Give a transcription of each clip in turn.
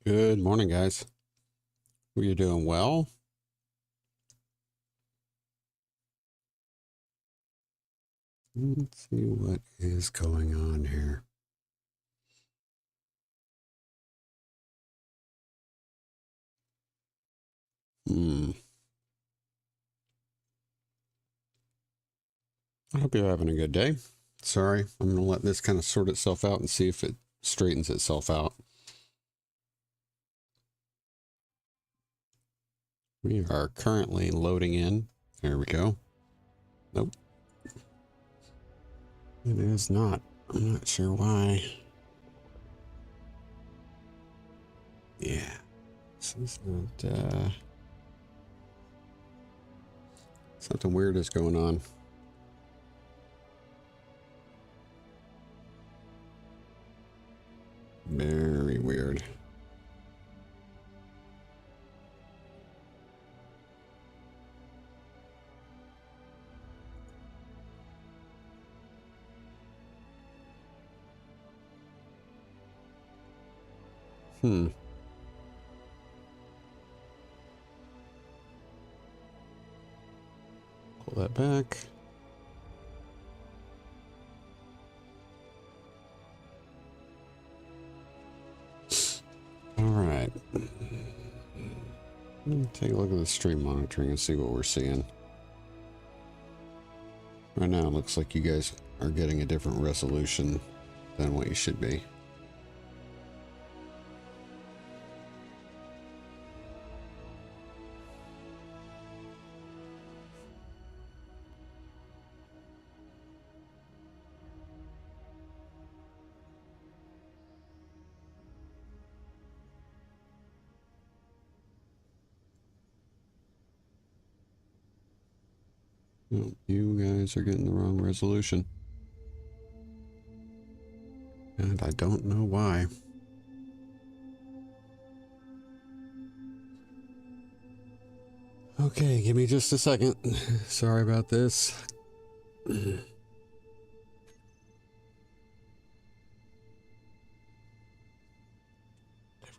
Good morning, guys. Hope you're doing well. Let's see what is going on here. I hope you're having a good day. Sorry, I'm going to let this kind of sort itself out and see if it straightens itself out. We are currently loading in. There we go. Nope. It is not. I'm not sure why. Yeah. This is not, something weird is going on. Very weird. Pull that back. All right. Take a look at the stream monitoring and see what we're seeing. Right now, it looks like you guys are getting a different resolution than what you should be. No, you guys are getting the wrong resolution. And I don't know why. Okay, give me just a second. Sorry about this. Every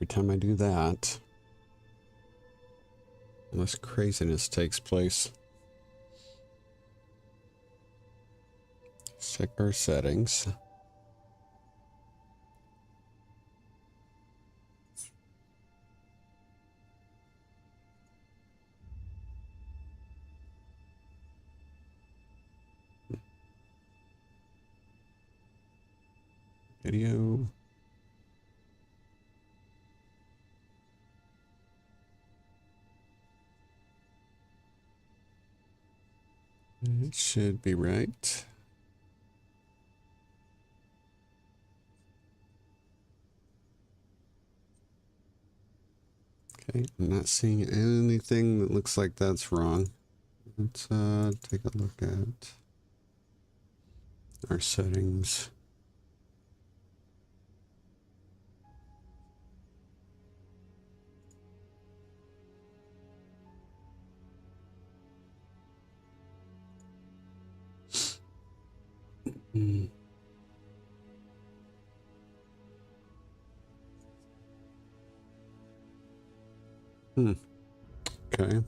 time I do that, this craziness takes place. Let's check our settings. Video. It should be right. Okay, I'm not seeing anything that looks like that's wrong. Let's take a look at our settings. Okay.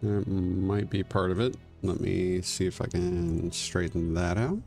That might be part of it. Let me see if I can straighten that out.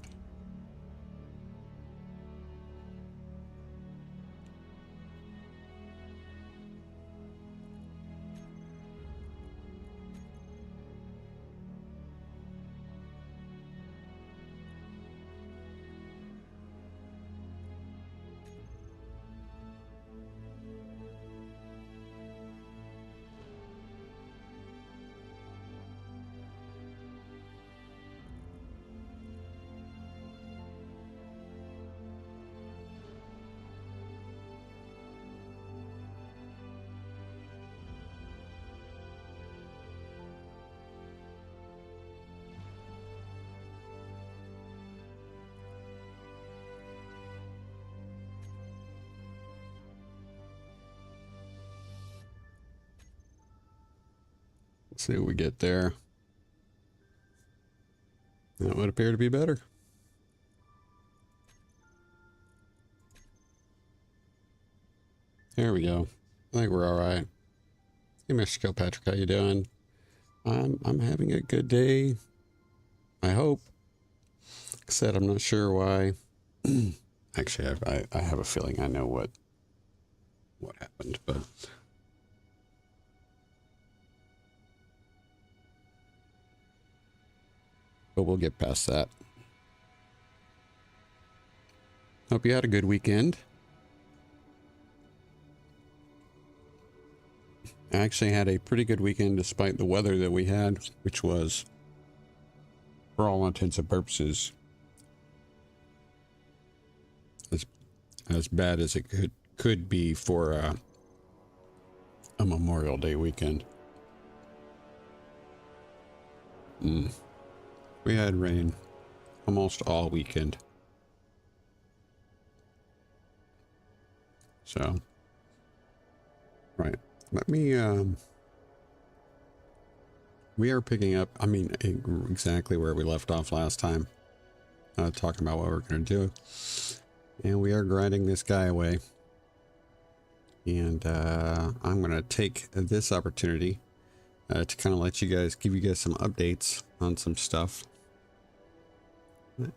Let's see what we get there. That would appear to be better. There we go. I think we're all right. Hey, Mr. Kilpatrick, how you doing? I'm having a good day. I hope. Like I said, I'm not sure why. Actually, I have a feeling I know what happened, but we'll get past that. Hope you had a good weekend. I actually had a pretty good weekend despite the weather that we had, which was, for all intents and purposes, as bad as it could be for a Memorial Day weekend. We had rain almost all weekend. So, right. Let me, we are picking up, I mean, exactly where we left off last time. Talking about what we're going to do. And we are grinding this guy away. And I'm going to take this opportunity to kind of let you guys, give you guys some updates on some stuff. Okay.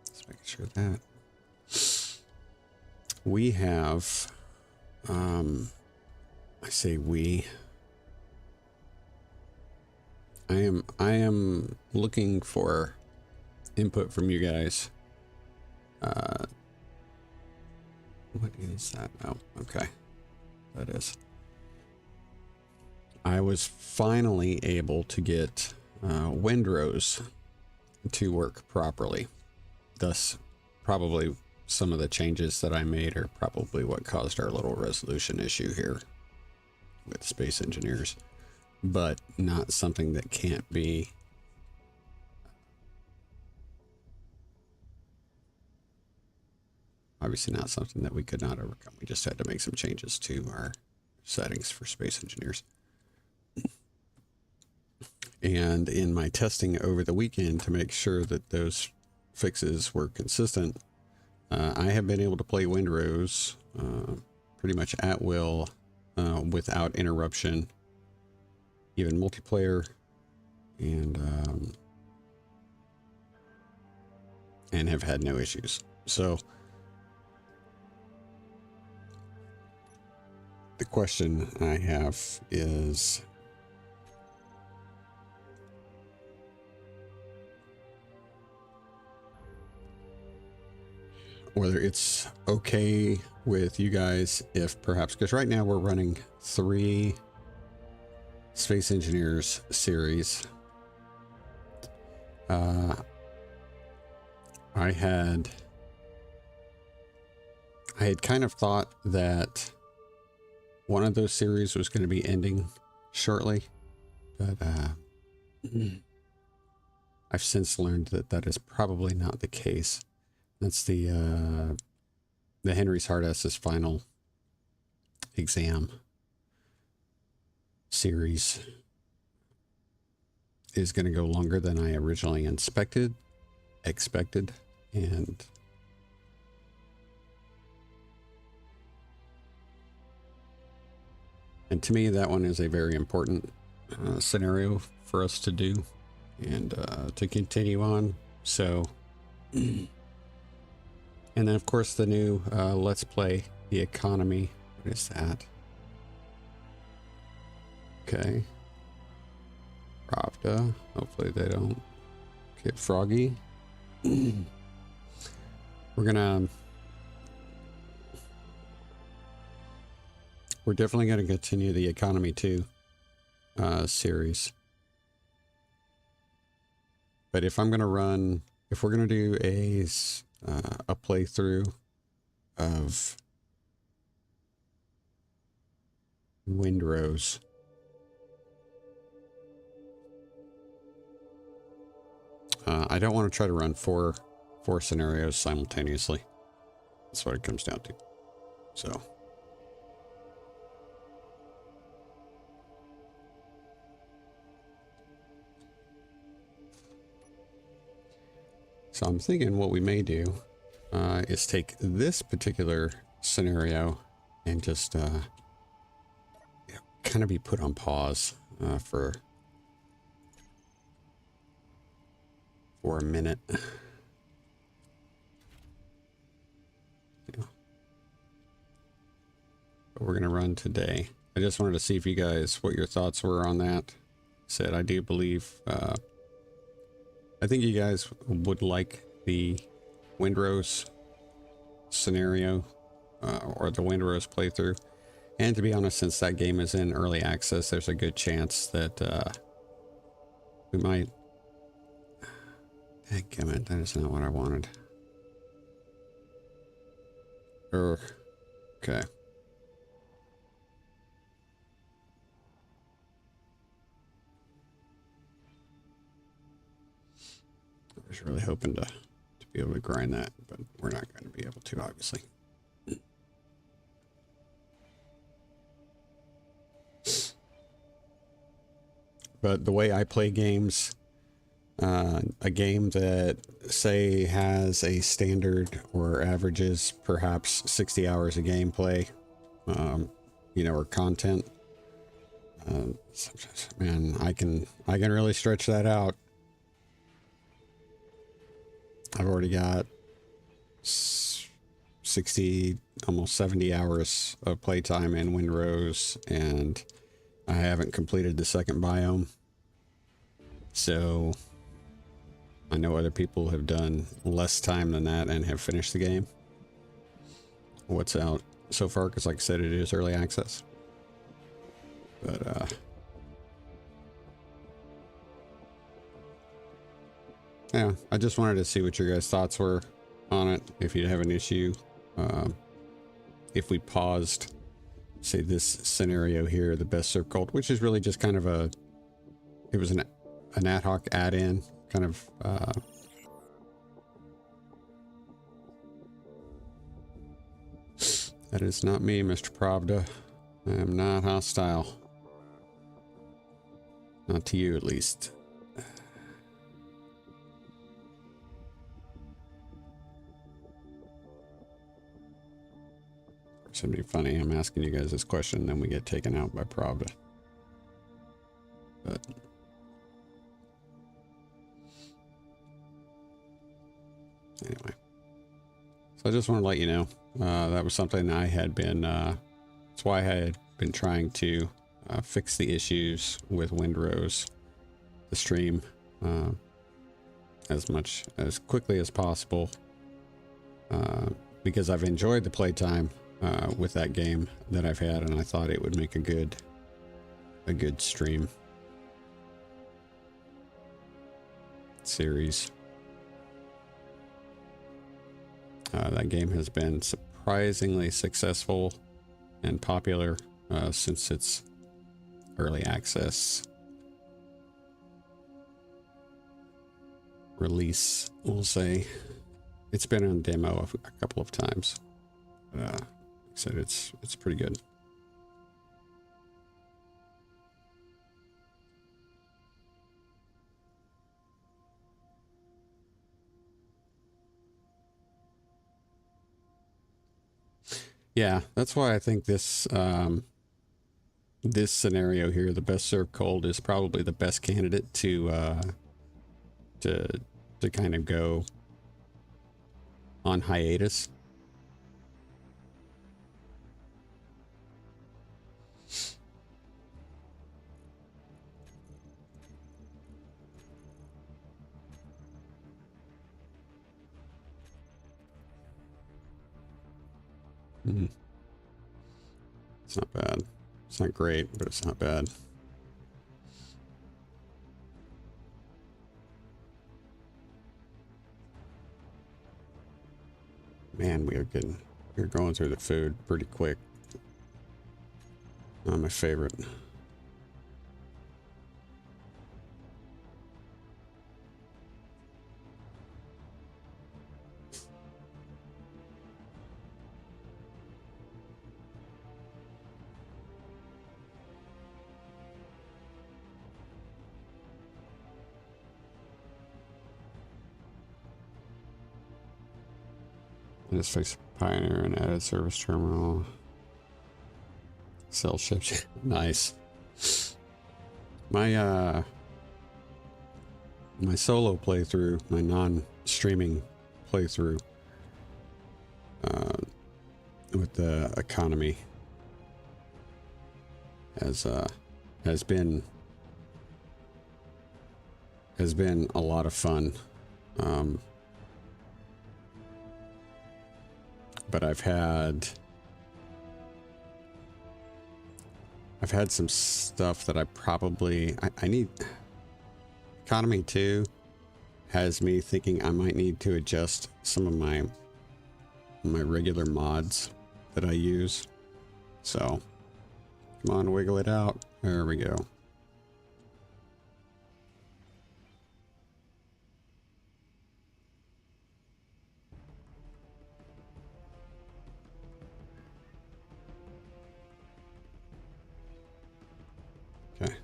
Let's make sure that we have, I say we, I am looking for input from you guys. What is that? Oh, okay. That is. I was finally able to get windrows to work properly. Thus, probably some of the changes that I made are probably what caused our little resolution issue here with Space Engineers, but not something that can't be obviously not something that we could not overcome. We just had to make some changes to our settings for Space Engineers. And in my testing over the weekend to make sure that those fixes were consistent, I have been able to play windrows pretty much at will, without interruption, even multiplayer, and have had no issues. So the question I have is, whether it's okay with you guys if perhaps, because right now we're running 3 Space Engineers series. I had kind of thought that one of those series was going to be ending shortly, but I've since learned that that is probably not the case. That's the Henry's Hardess's final exam series is going to go longer than I originally expected, and to me that one is a very important scenario for us to do and to continue on. So and then of course the new let's play the economy. What is that? Okay, Pravda. Hopefully they don't get froggy. We're definitely going to continue the Economy 2 series. But if I'm going to run, if we're going to do a playthrough of windrows, I don't want to try to run four scenarios simultaneously. That's what it comes down to. So I'm thinking what we may do is take this particular scenario and just kind of be put on pause for a minute. Yeah. But we're going to run today. I just wanted to see if you guys, what your thoughts were on that. Said I do believe, I think you guys would like the Windrose scenario or the Windrose playthrough. And to be honest, since that game is in early access, there's a good chance that we might... Dadgummit, that is not what I wanted. Okay. I was really hoping to be able to grind that, but we're not going to be able to, obviously. But the way I play games, a game that, say, has a standard or averages perhaps 60 hours of gameplay, you know, or content, man, I can really stretch that out. I've already got 60, almost 70 hours of playtime in Windrose, and I haven't completed the second biome. So I know other people have done less time than that and have finished the game. What's out so far, because like I said, it is early access. But yeah, I just wanted to see what your guys' thoughts were on it. If you'd have an issue, if we paused, say, this scenario here, the best serve cold, which is really just kind of a, it was an ad hoc add-in, kind of, that is not me, Mr. Pravda. I am not hostile. Not to you, at least. Something funny, I'm asking you guys this question and then we get taken out by Pravda. But anyway, so I just want to let you know that was something I had been that's why I had been trying to fix the issues with Windrose, the stream, as quickly as possible, because I've enjoyed the playtime with that game that I've had, and I thought it would make a good stream series. That game has been surprisingly successful and popular since its early access release, we'll say. It's been on demo a couple of times. Like I said, it's pretty good. Yeah, that's why I think this this scenario here, the best served cold, is probably the best candidate to kind of go on hiatus. It's not bad. It's not great, but it's not bad. Man, we're going through the food pretty quick. Not my favorite. I just fixed Pioneer and added service terminal. Sell ships. Nice. My my solo playthrough, my non-streaming playthrough with the economy has been a lot of fun. But I've had some stuff that I probably I need. Economy 2 has me thinking I might need to adjust some of my regular mods that I use. So come on, wiggle it out. There we go. Okay.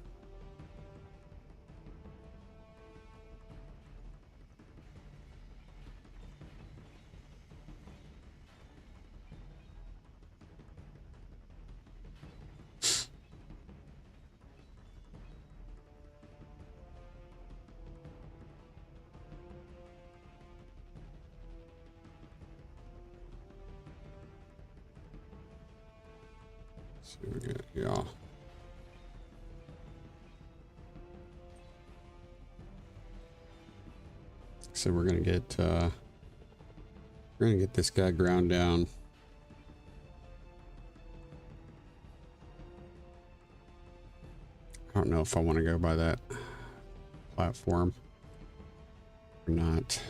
So we get, yeah. So we're gonna get this guy ground down. I don't know if I want to go by that platform or not.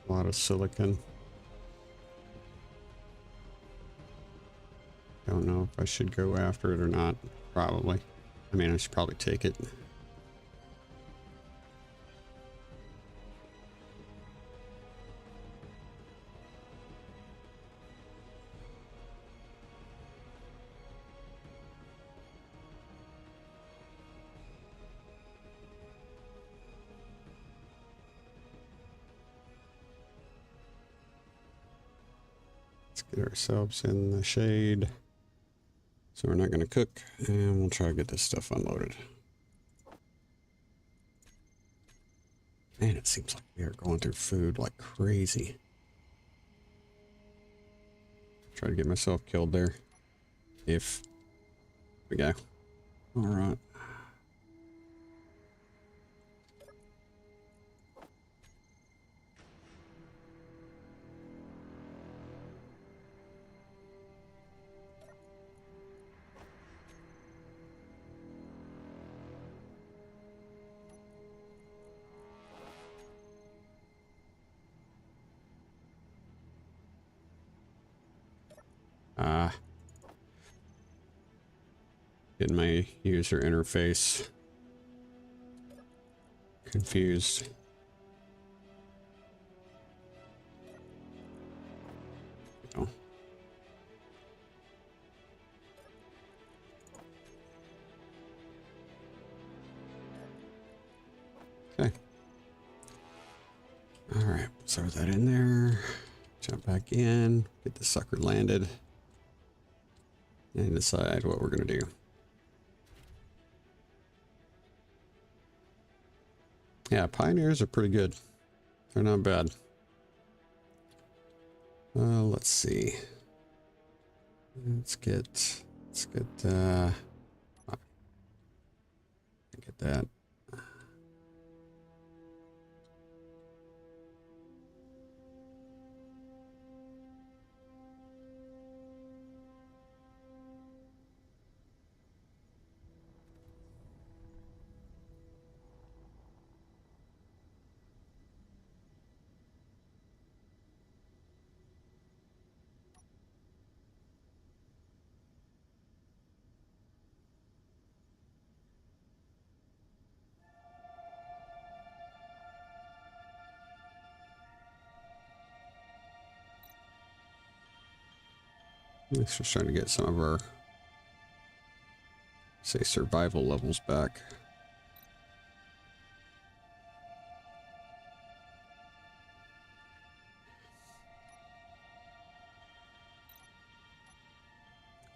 A lot of silicon. Don't know if I should go after it or not. Probably. I mean, I should probably take it. Let's get ourselves in the shade. So we're not going to cook, and we'll try to get this stuff unloaded. Man, it seems like we are going through food like crazy. Try to get myself killed there. If we go. All right. Getting my user interface confused. Oh. Okay. All right, throw that in there. Jump back in, get the sucker landed, and decide what we're gonna do. Yeah, Pioneers are pretty good. They're not bad. Let's see. Let's get that. At least we're starting to get some of our, say, survival levels back.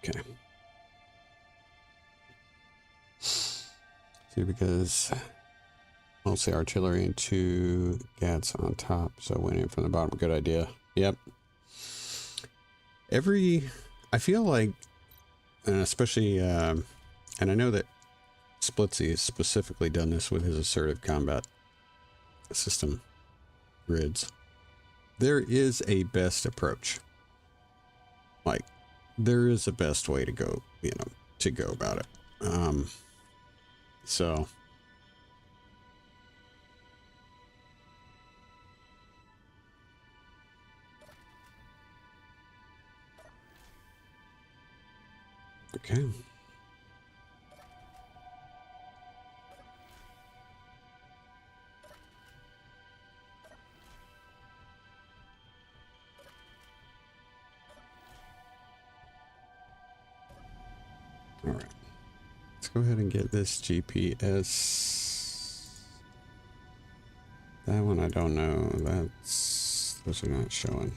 Okay. See, because mostly artillery and 2 GATs on top, so winning from the bottom, good idea. Yep. I feel like, and especially, and I know that Splitsy has specifically done this with his assertive combat system grids. There is a best approach. Like, there is a best way to go, you know, to go about it. So okay. All right. Let's go ahead and get this GPS. That one I don't know. Those are not showing.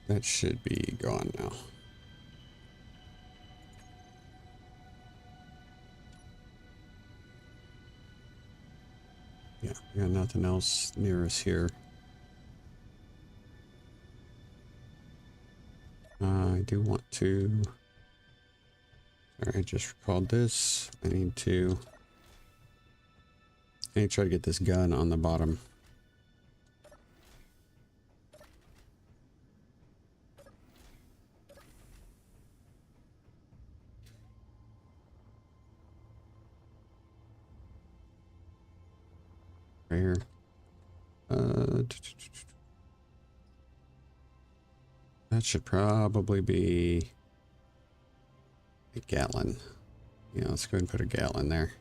That should be gone now. Yeah, we got nothing else near us here. I do want to... Sorry, I just recalled this. I need to try to get this gun on the bottom. Right here. That should probably be a Gatlin. Yeah, let's go ahead and put a Gatlin there.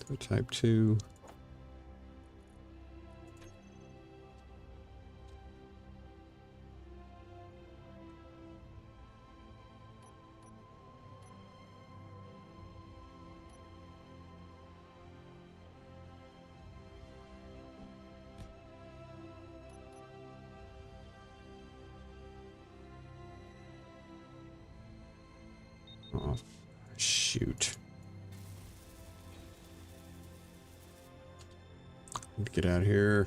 So type 2. Oh, shoot. Get out of here.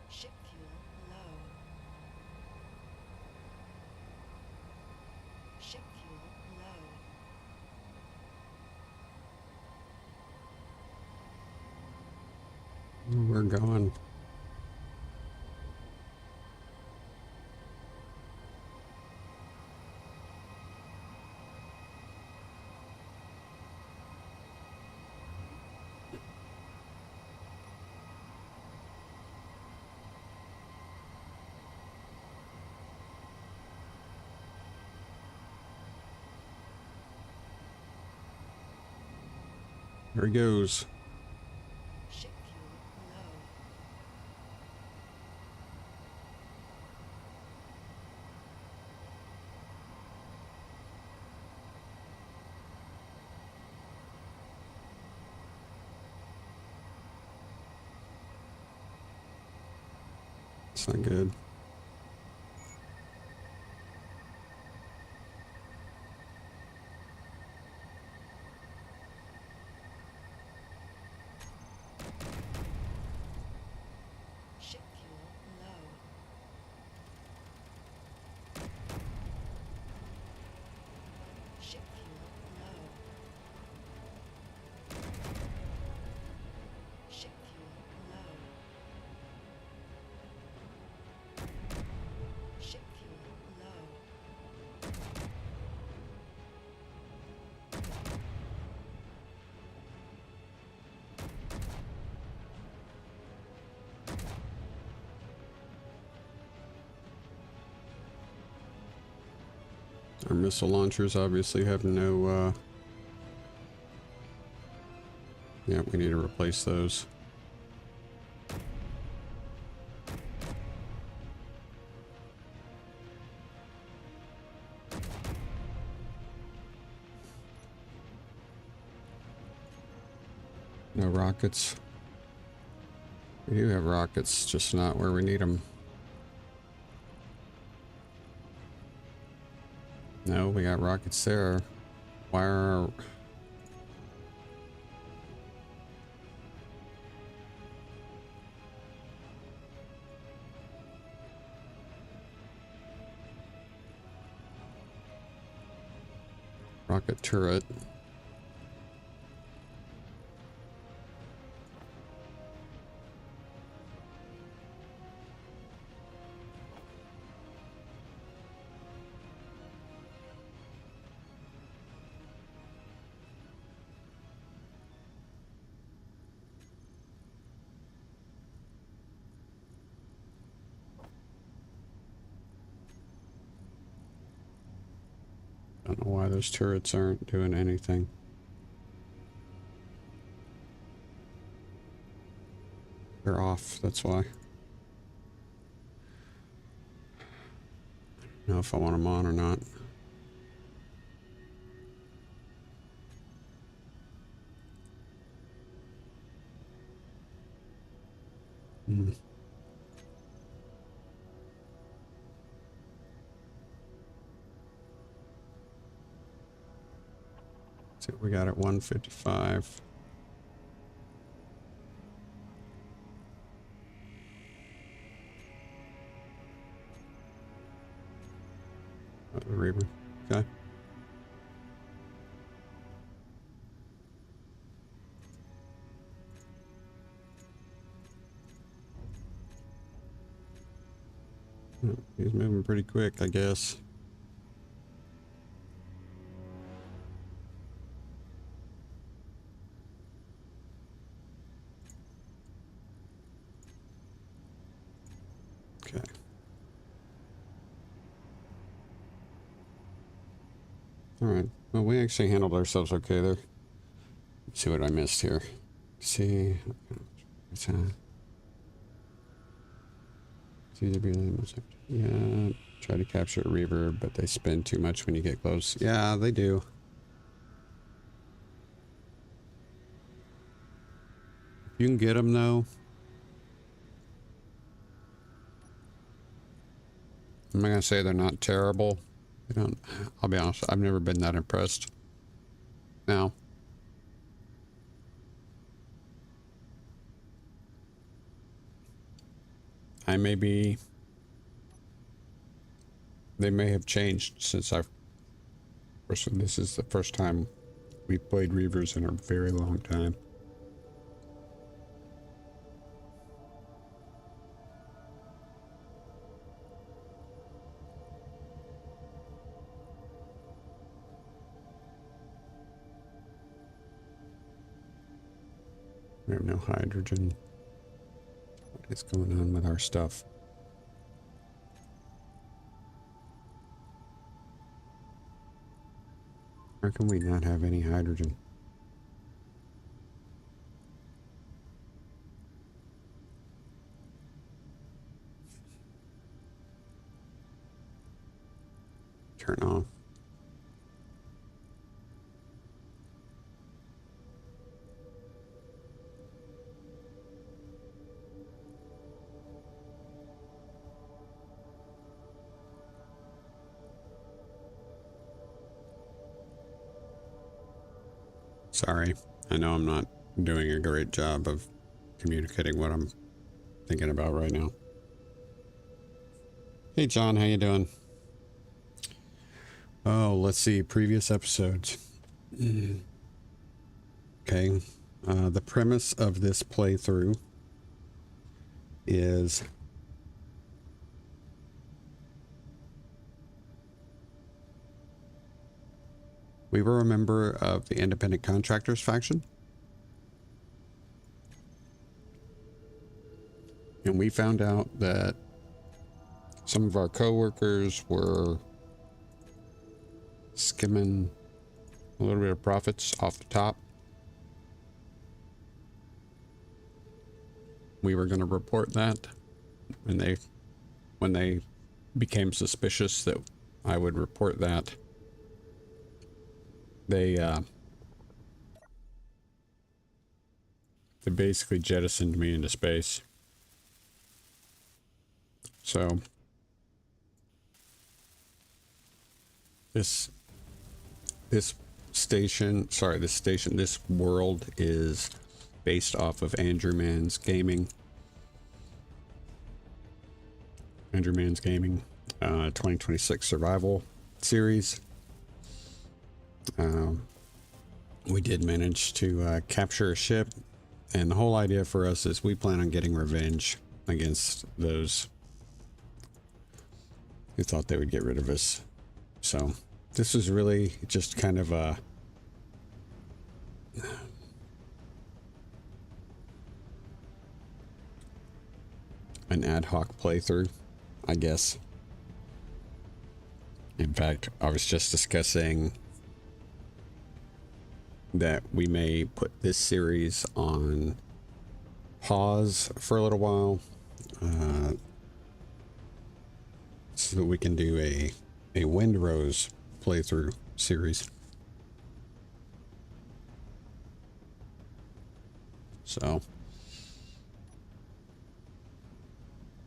Ship fuel low. Ship fuel low. We're going. There he goes. Ship fuel low. It's not good. Ship fuel low. Ship fuel low. Ship fuel low. Our missile launchers obviously have no, yeah, we need to replace those. No rockets. We do have rockets, just not where we need them. No, we got rockets there. Why are our... rocket turret? Don't know why those turrets aren't doing anything. They're off, that's why. I don't know if I want them on or not. See what we got at 155. Reaver. Okay. He's moving pretty quick, I guess. Okay. All right. Well, we actually handled ourselves okay there. Let's see what I missed here. See. Yeah. Try to capture a Reaver, but they spin too much when you get close. Yeah, they do. You can get them though. I'm not gonna say they're not terrible. They don't. I'll be honest. I've never been that impressed. Now, I may be. They may have changed since I've. This is the first time we've played Reavers in a very long time. We have no hydrogen. What is going on with our stuff? How can we not have any hydrogen? Turn off. Sorry, I know I'm not doing a great job of communicating what I'm thinking about right now. Hey John, how you doing? Oh, let's see, previous episodes. Okay, the premise of this playthrough is we were a member of the independent contractors faction. And we found out that some of our coworkers were skimming a little bit of profits off the top. We were going to report that when they became suspicious that I would report that. They basically jettisoned me into space. So this world is based off of AndrewmanGaming. AndrewmanGaming 2026 survival series. We did manage to capture a ship, and the whole idea for us is we plan on getting revenge against those who thought they would get rid of us. So this is really just kind of a an ad hoc playthrough, I guess. In fact, I was just discussing that we may put this series on pause for a little while, so that we can do a Windrose playthrough series. So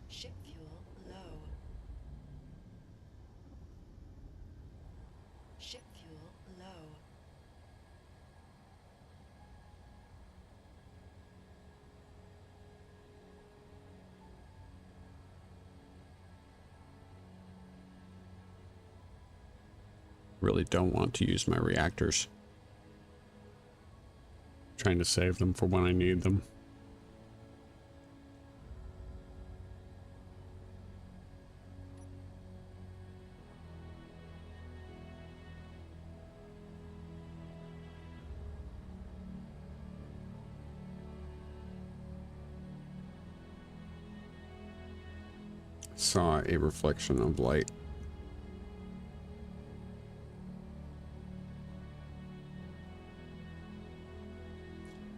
Ship fuel low. Ship fuel low. really don't want to use my reactors. Trying to save them for when I need them. Saw a reflection of light.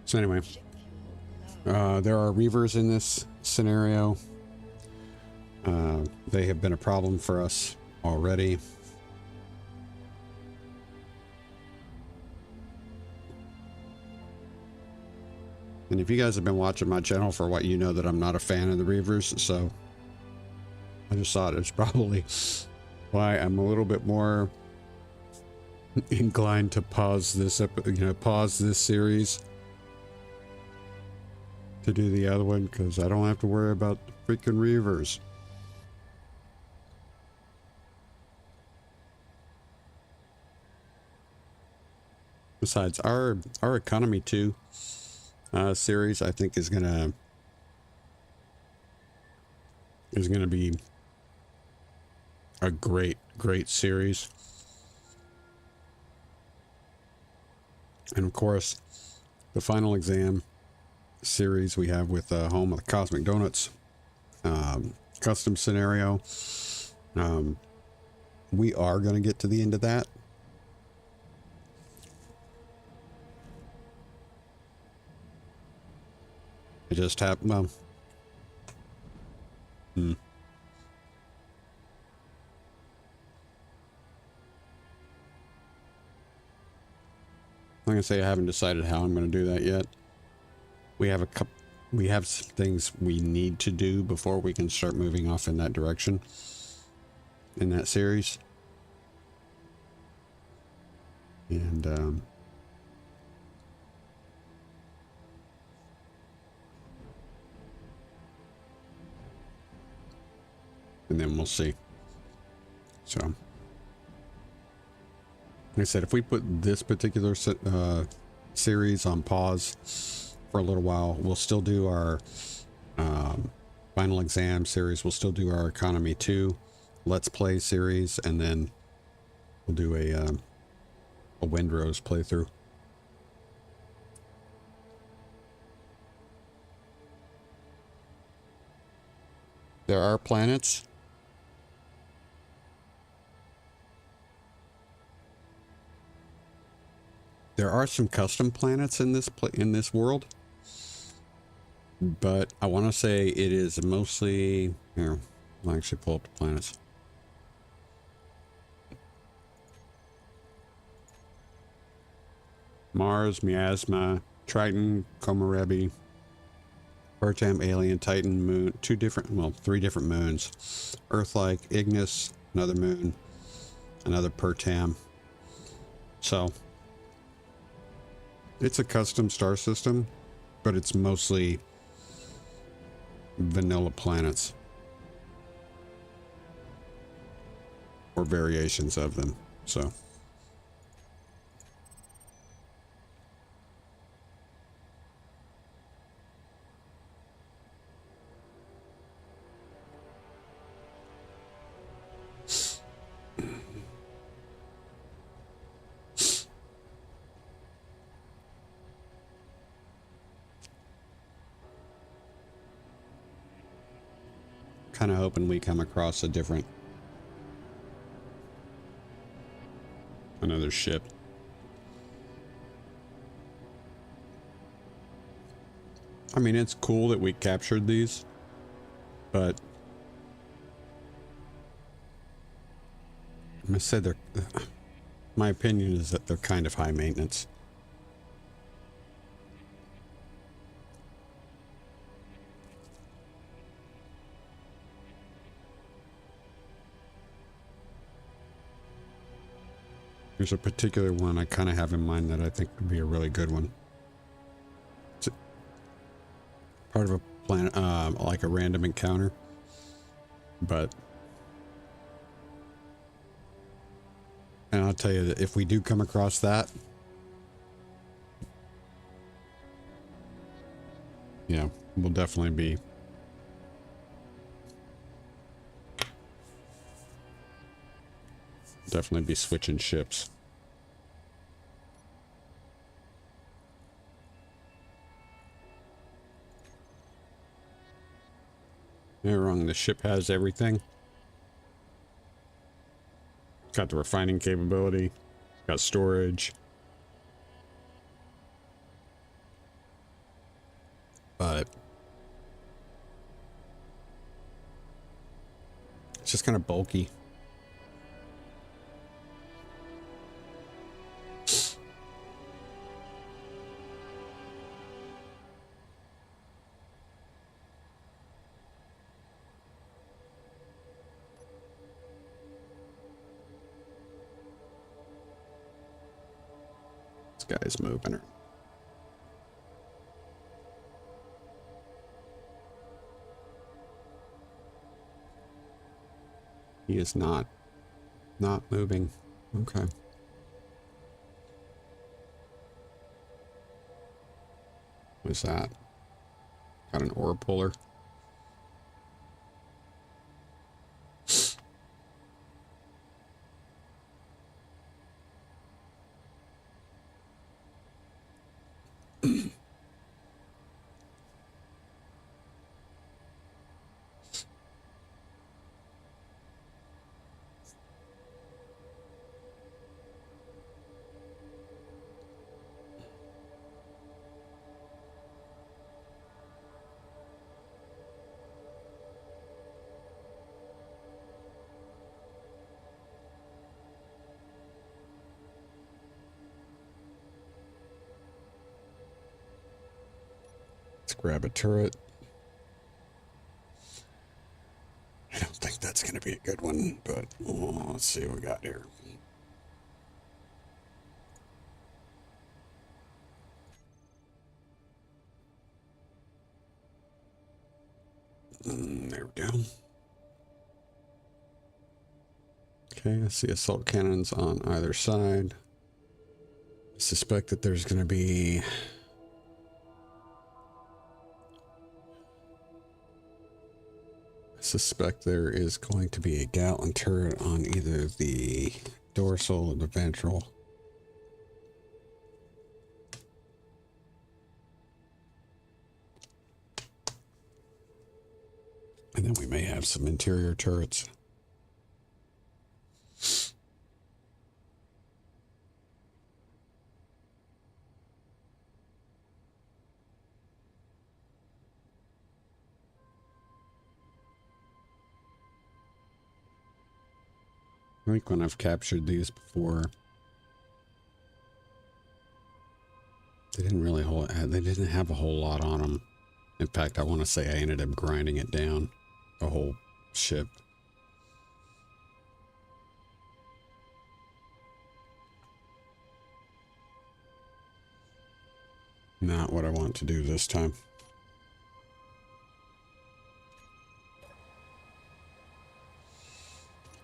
So anyway, Ship fuel low. there are reavers in this scenario. They have been a problem for us already. And if you guys have been watching my channel for what, you know that I'm not a fan of the reavers, so I just thought it's probably why I'm a little bit more inclined to pause this series to do the other one, because I don't have to worry about the freaking reavers. Besides, our economy 2 series, I think, is gonna be a great series. And of course, the final exam series we have with Home of the Cosmic Donuts custom scenario. We are going to get to the end of that. It just happened. Well, I'm gonna say I haven't decided how I'm going to do that yet. We have some things we need to do before we can start moving off in that direction in that series. And then we'll see. So, like I said, if we put this particular series on pause for a little while, we'll still do our final exam series. We'll still do our economy 2 let's play series, and then we'll do a Windrose playthrough. There are planets There are some custom planets in this world, but I want to say it is mostly here. I'll actually pull up the planets. Mars, Miasma, Triton, Komarebi, Pertam, Alien, Titan, Moon, three different moons. Earth-like, Ignis, another moon, another Pertam. So, it's a custom star system, but it's mostly vanilla planets. Or variations of them, so. Kind of hoping we come across another ship. I mean, it's cool that we captured these, but I said my opinion is that they're kind of high maintenance. There's a particular one I kind of have in mind that I think would be a really good one. It's part of a planet, like a random encounter, but and I'll tell you that if we do come across that, yeah, we'll definitely be switching ships. You're wrong. The ship has everything. It's got the refining capability. Got storage. But it's just kind of bulky. Guy's moving her. He is not moving. Okay. What's that? Got an ore puller. Grab a turret. I don't think that's going to be a good one, but let's see what we got here. There we go. Okay, I see assault cannons on either side. I suspect that there's going to be there is going to be a Gatling turret on either the dorsal or the ventral. And then we may have some interior turrets. I think when I've captured these before, they didn't have a whole lot on them. In fact, I want to say I ended up grinding it down, a whole ship. Not what I want to do this time.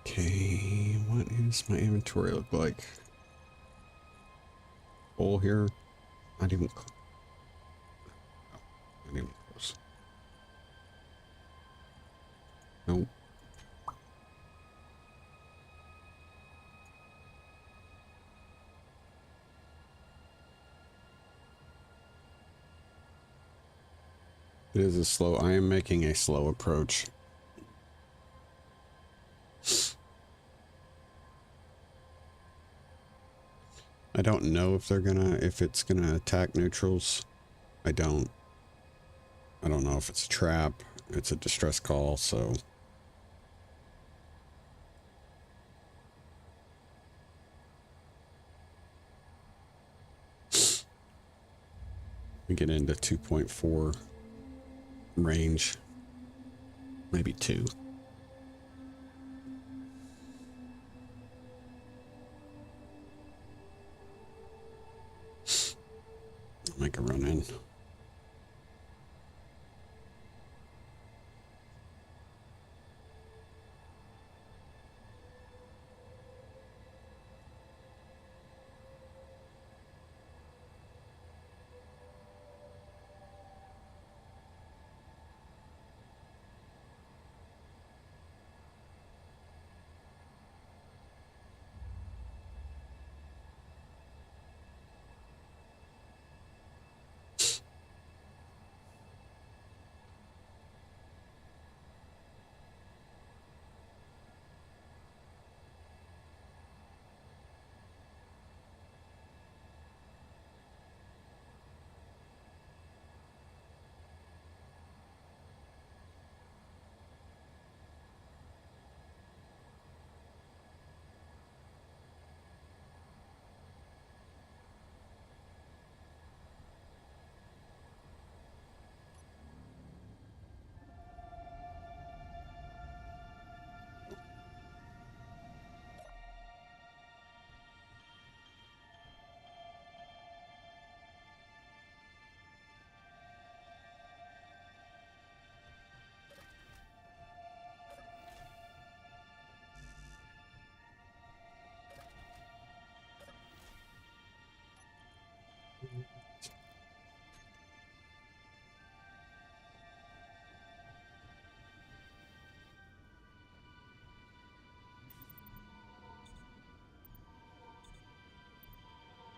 Okay, what does my inventory look like? Full here? Not even close. Not even close. Nope. It is a slow, I am making a slow approach. I don't know if it's gonna attack neutrals. I don't know if it's a trap. It's a distress call, so. We get into 2.4 range, maybe 2. I'll make a run in.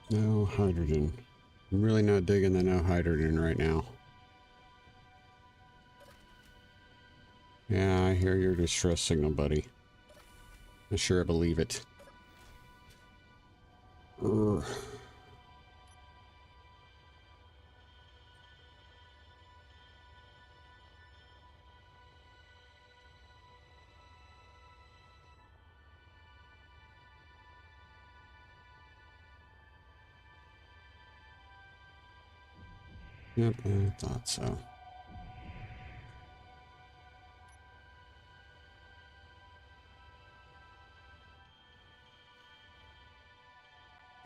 No hydrogen. I'm really not digging the no hydrogen right now. Yeah, I hear your distress signal, buddy. I'm sure I believe it. Ugh. Yep, I thought so.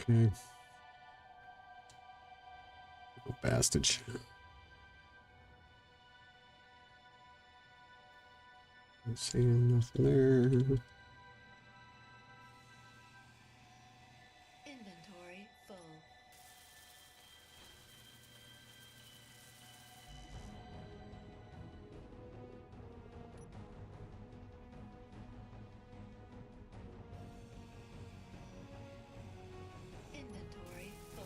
Okay. Oh, backstage. I'm seeing nothing there. Inventory full. Inventory full.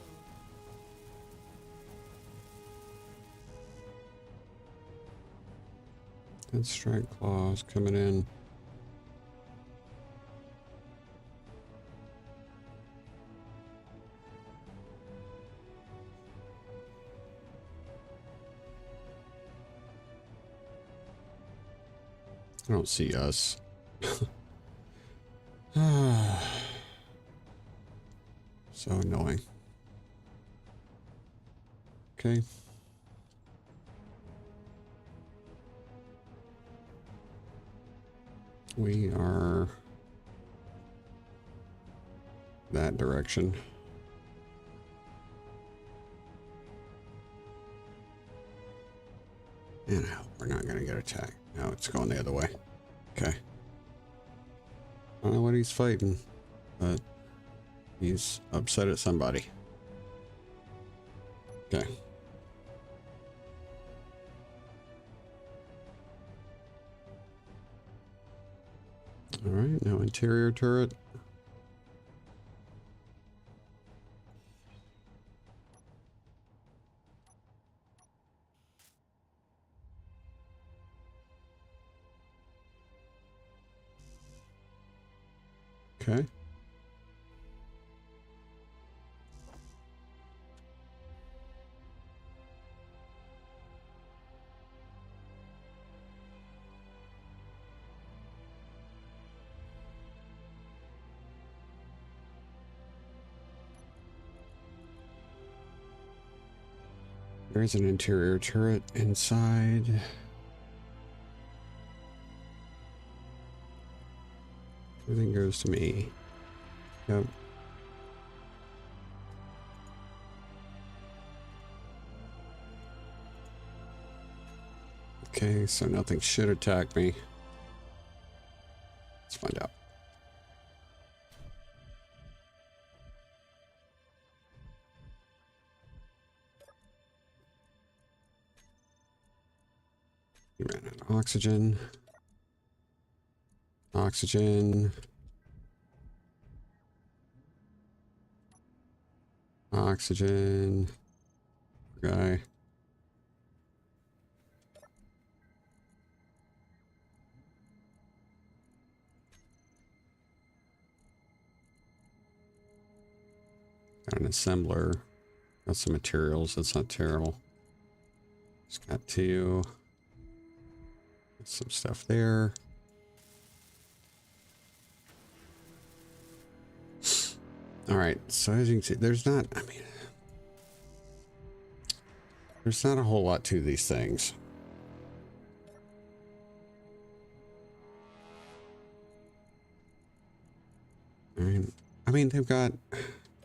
That strike claws coming in. I don't see us. So annoying. Okay. We are that direction. And I hope we're not going to get attacked. No, it's going the other way. Okay. I don't know what he's fighting, but he's upset at somebody. Okay. All right, now interior turret. Okay. There's an interior turret inside. Everything goes to me. Yep. Okay, so nothing should attack me. Let's find out. You ran out of oxygen. Oxygen. Oxygen. Guy. Got an assembler. Got some materials. That's not terrible. Just got two. Got some stuff there. All right. So as you can see, there's not, I mean, there's not a whole lot to these things. All right. I mean, they've got,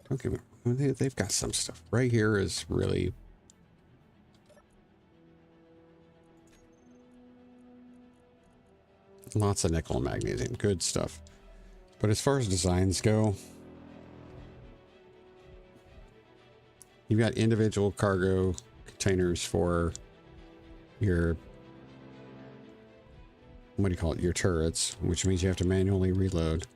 don't give me, they've got some stuff. Right here is really lots of nickel and magnesium. Good stuff. But as far as designs go, you've got individual cargo containers for your, what do you call it? Your turrets, which means you have to manually reload.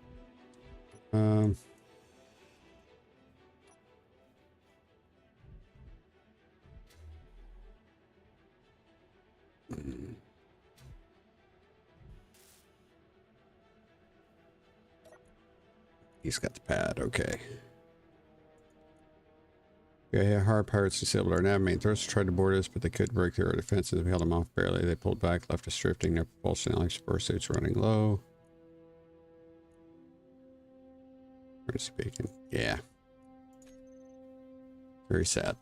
He's got the pad. Okay. Yeah, hard pirates disabled our nav main thrusters, tried to board us, but they couldn't break through our defenses. We held them off barely. They pulled back, left us drifting. Their propulsion explorer suits running low. Where's speaking? Yeah. Very sad.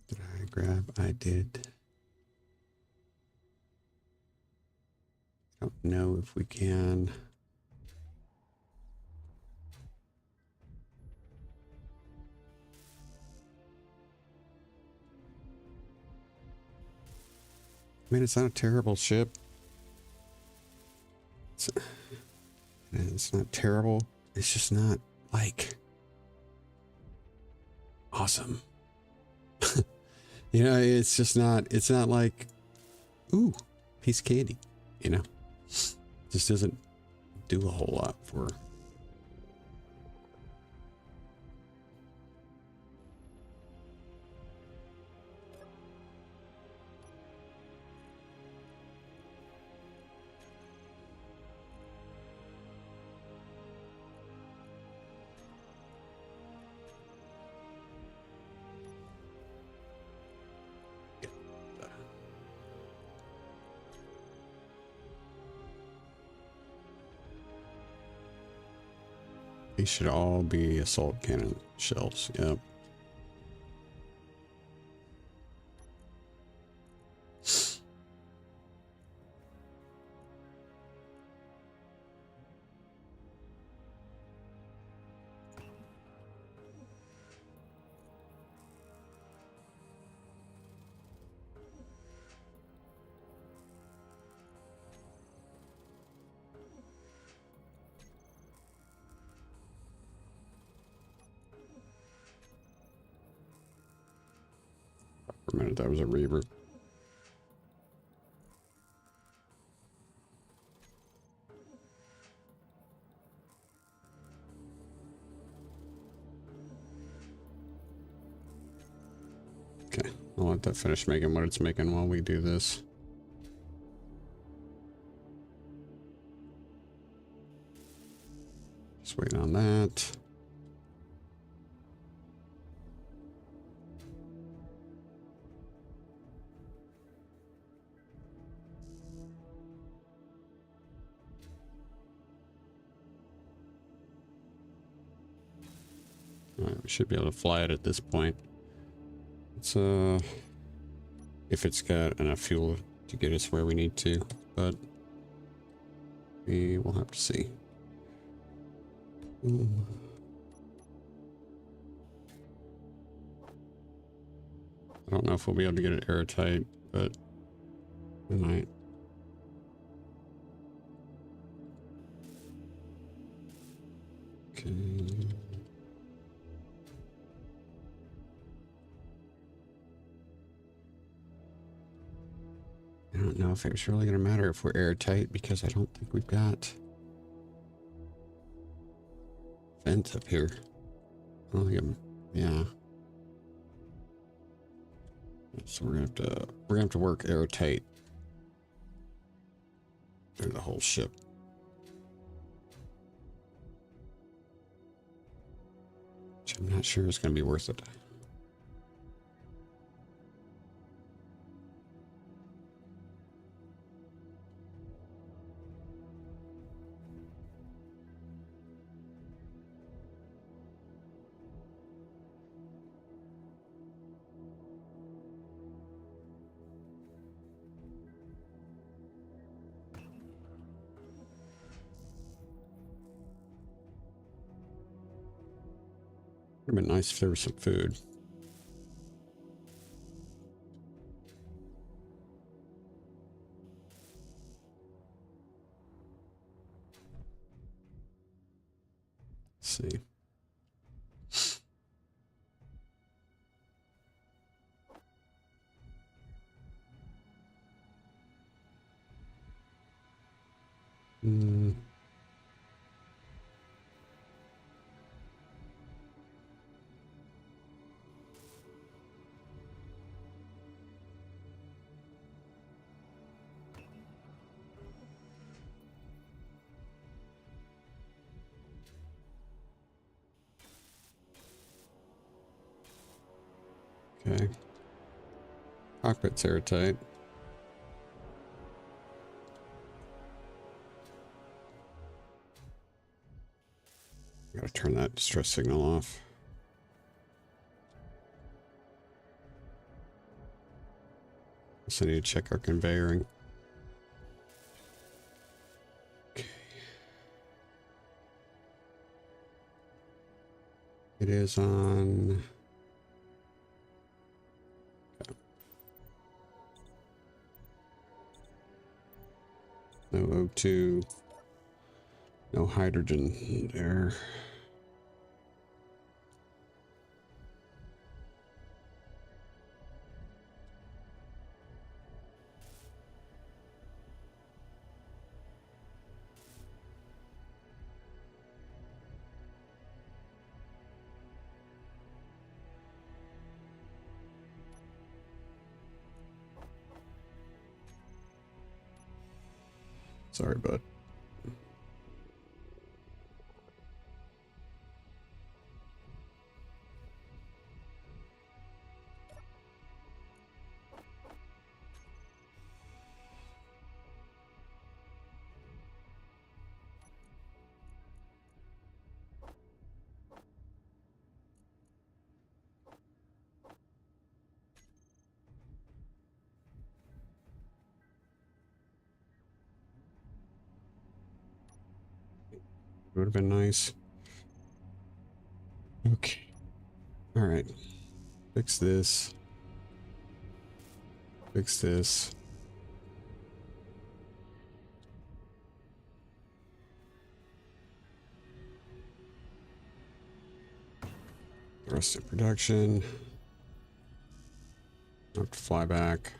Did I grab? I did. Don't know if we can. I mean, it's not a terrible ship. It's not terrible. It's just not like awesome. You know, it's just not, it's not like, ooh, piece of candy, you know, just doesn't do a whole lot for. These should all be assault cannon shells. Yep. For a minute, that was a Reaver. Okay, I'll let that finish making what it's making while we do this. Just waiting on that. Alright, we should be able to fly it at this point. It's if it's got enough fuel to get us where we need to, but we will have to see. I don't know if we'll be able to get it airtight, but we might. Okay. I don't know if it's really going to matter if we're airtight because I don't think we've got vents up here. I don't think yeah. So we're gonna have to work airtight through the whole ship. Which I'm not sure is gonna be worth it. Would have been nice if there was some food. Let's see. Okay. Cockpit's airtight. Gotta turn that distress signal off. Also need to check our conveyoring. Okay. It is on... No O2, no hydrogen there. Sorry, bud. Would have been nice. Okay. All right. Fix this. Fix this. Rest in production. Have to fly back.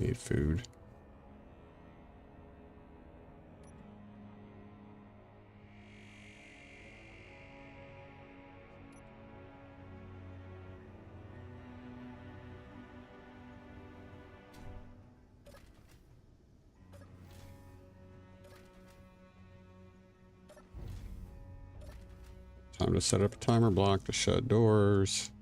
Need food. Time to set up a timer block to shut doors.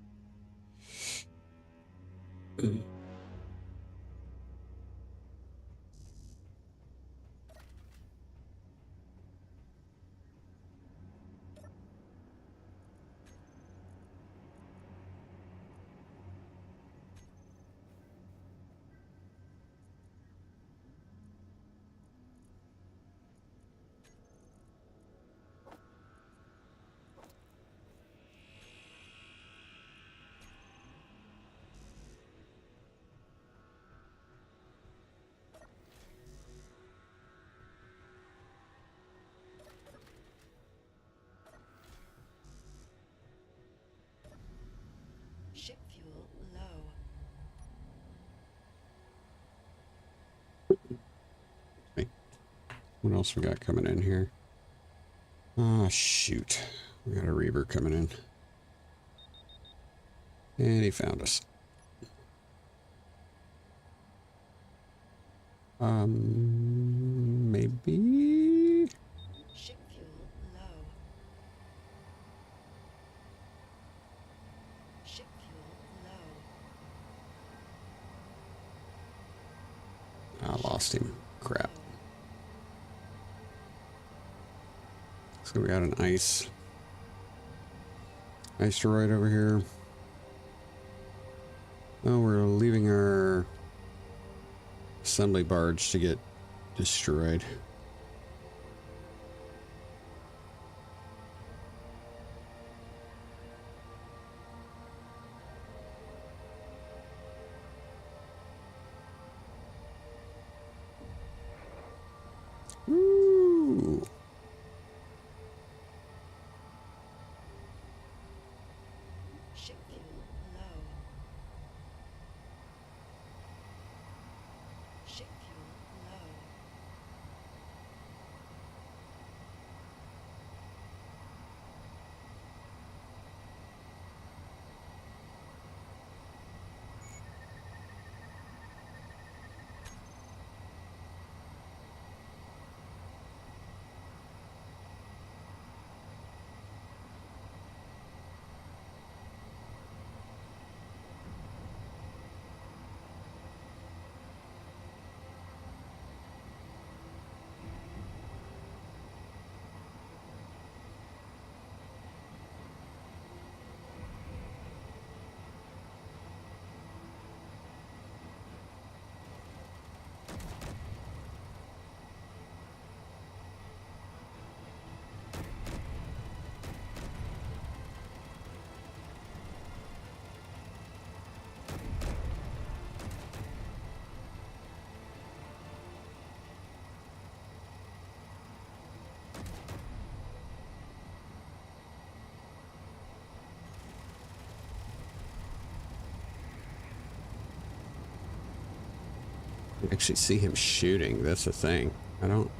Ship fuel low. Hey, what else we got coming in here? Ah, shoot. We got a Reaver coming in. And he found us. Maybe? Ship fuel low. Ship fuel low. I lost him. Crap. So we got an ice asteroid over here. Oh, we're leaving our assembly barge to get destroyed. Woo! Ship fuel low. Ship fuel low. Actually see him shooting. That's the thing. I don't...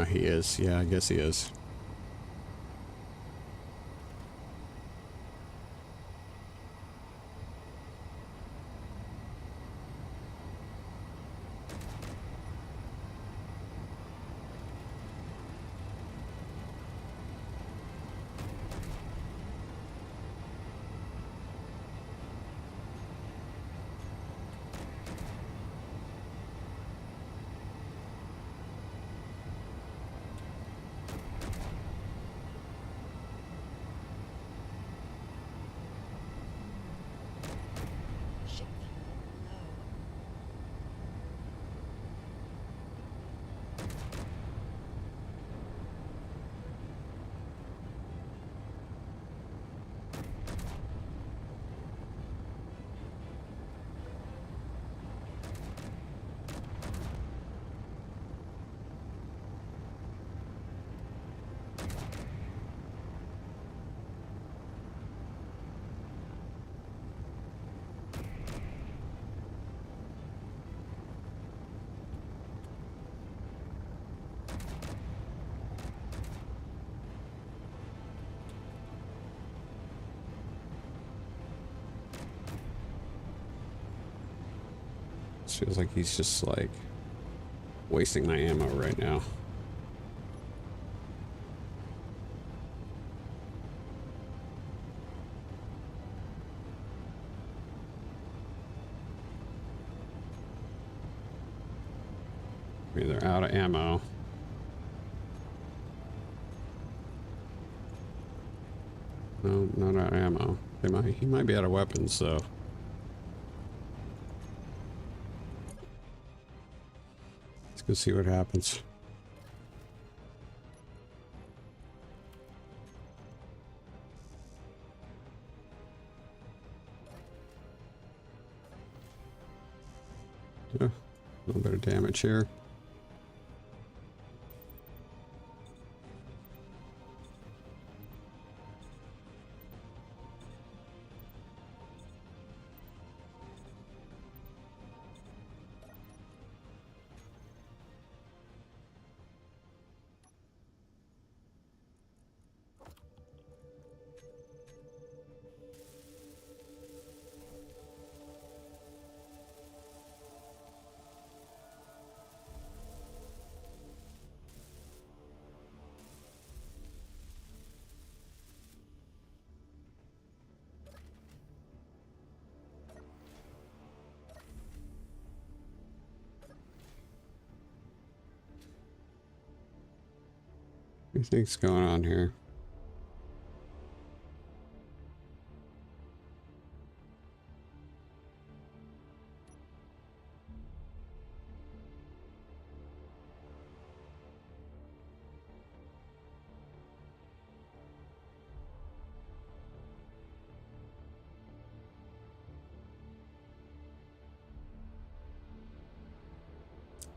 he is. Yeah, I guess he is. Feels like he's just like wasting my ammo right now. Maybe they're out of ammo. No, not out of ammo. He might be out of weapons, though. Let's go see what happens. Yeah, a little bit of damage here. What do you think's going on here?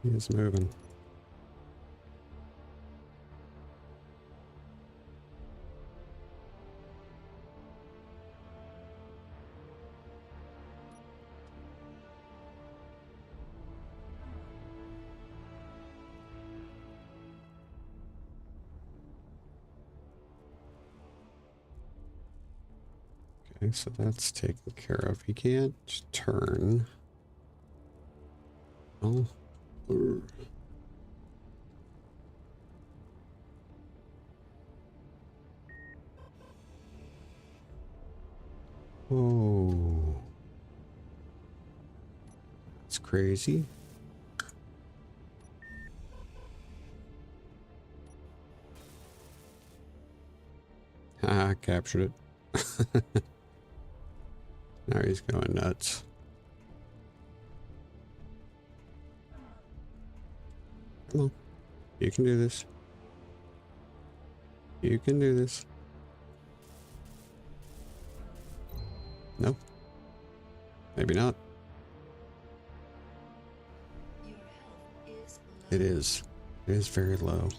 He's moving. Okay, so that's taken care of. He can't turn. Oh. Oh. It's crazy. Ah, captured it. Now he's going nuts. Come on. You can do this. You can do this. Nope. Maybe not. Your health is low. It is. It is very low.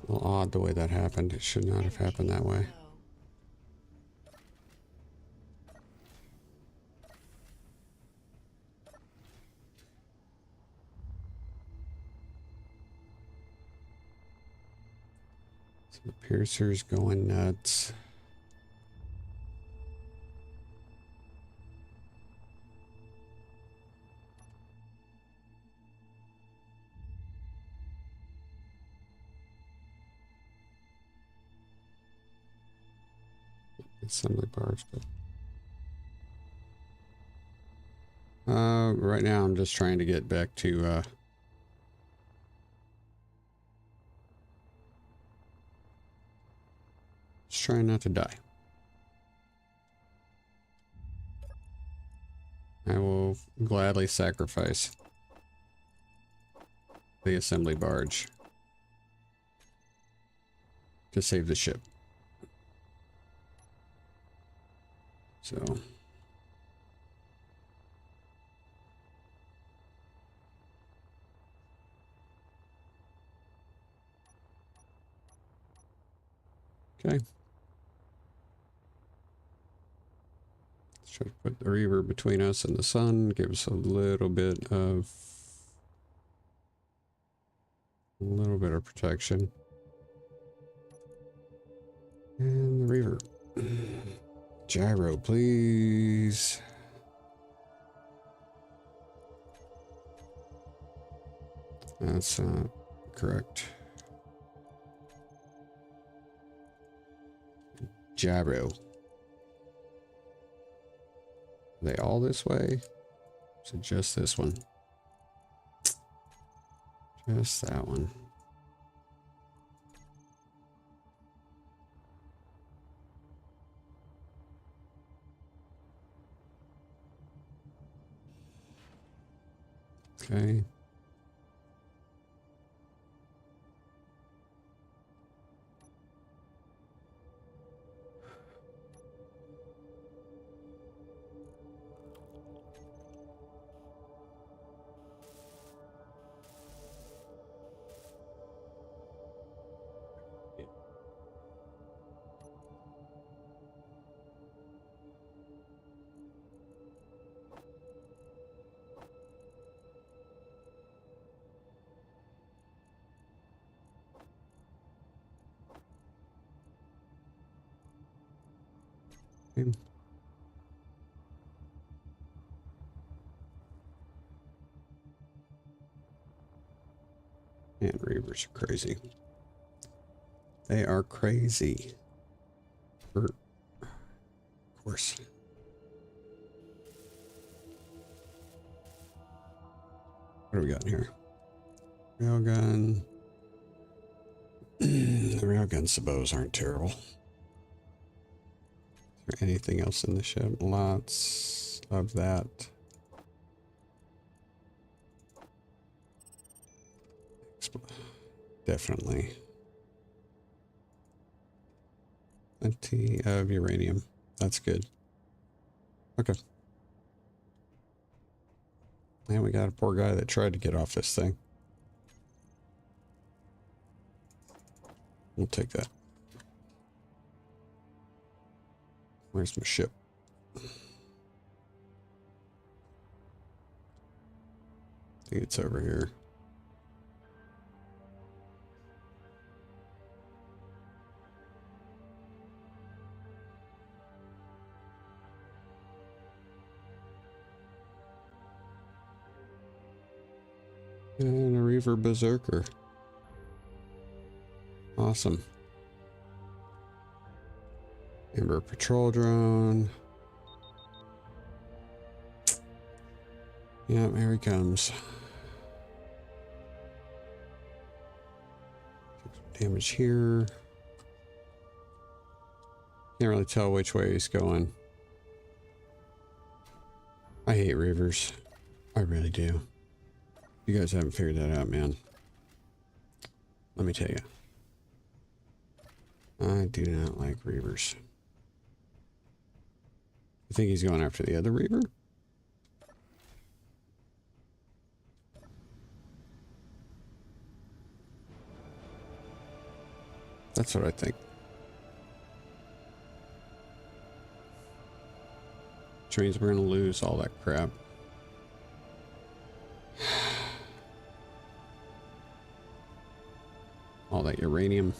A little odd the way that happened. It should not have happened that way. So the piercer's going nuts. Assembly bars, but right now I'm just trying to get back to just trying not to die. I will gladly sacrifice the assembly barge to save the ship. So okay. Let's try to put the reaver between us and the sun, give us a little bit of protection. And the reaver. Gyro, please. That's not correct. Gyro. Are they all this way? So just this one. Just that one. Okay. Okay. And reavers are crazy. They are crazy. Of course. What do we got in here? Railgun. The railgun sabots aren't terrible. Is there anything else in the ship? Lots of that. Definitely. Plenty of uranium. That's good. Okay. And we got a poor guy that tried to get off this thing. We'll take that. Where's my ship? I think it's over here. And a Reaver Berserker. Awesome. Ember Patrol Drone. Yeah, here he comes. Damage here. Can't really tell which way he's going. I hate Reavers. I really do. You guys haven't figured that out, man. Let me tell you. I do not like Reavers. I think he's going after the other Reaver? That's what I think. Which means we're going to lose all that crap. All that uranium.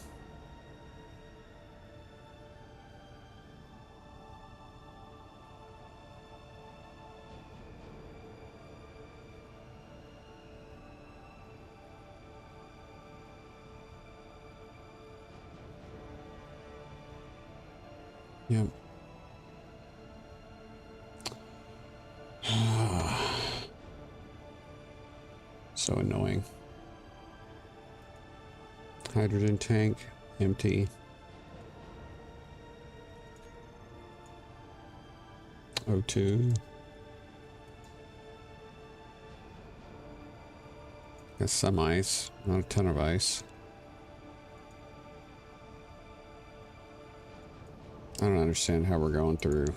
Yep. So annoying. Hydrogen tank, empty. O2. Got some ice, not a ton of ice. I don't understand how we're going through.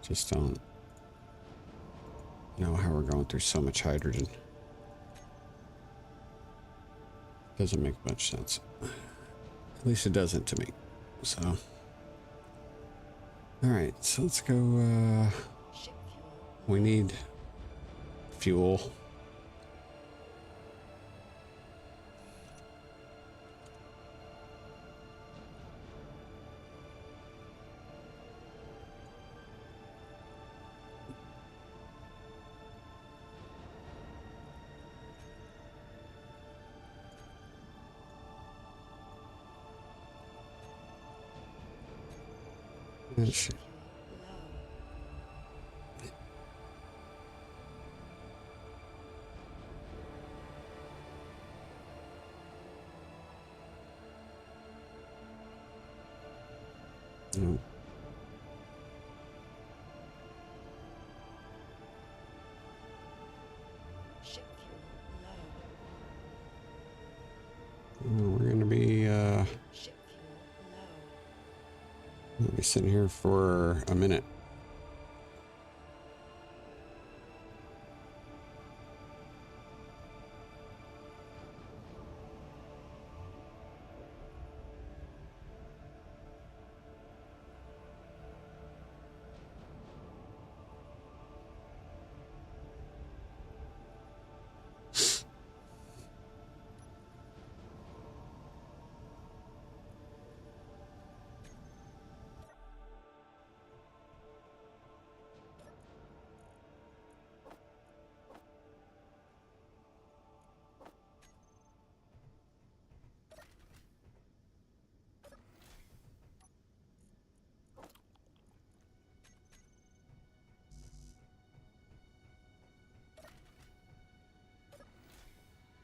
Just don't know how we're going through so much hydrogen. Doesn't make much sense. At least it doesn't to me. So, all right, so let's go. Ship fuel. We need fuel. Ship No. fuel Oh, we're gonna be low. Ship fuel low. we'll be sitting here for a minute.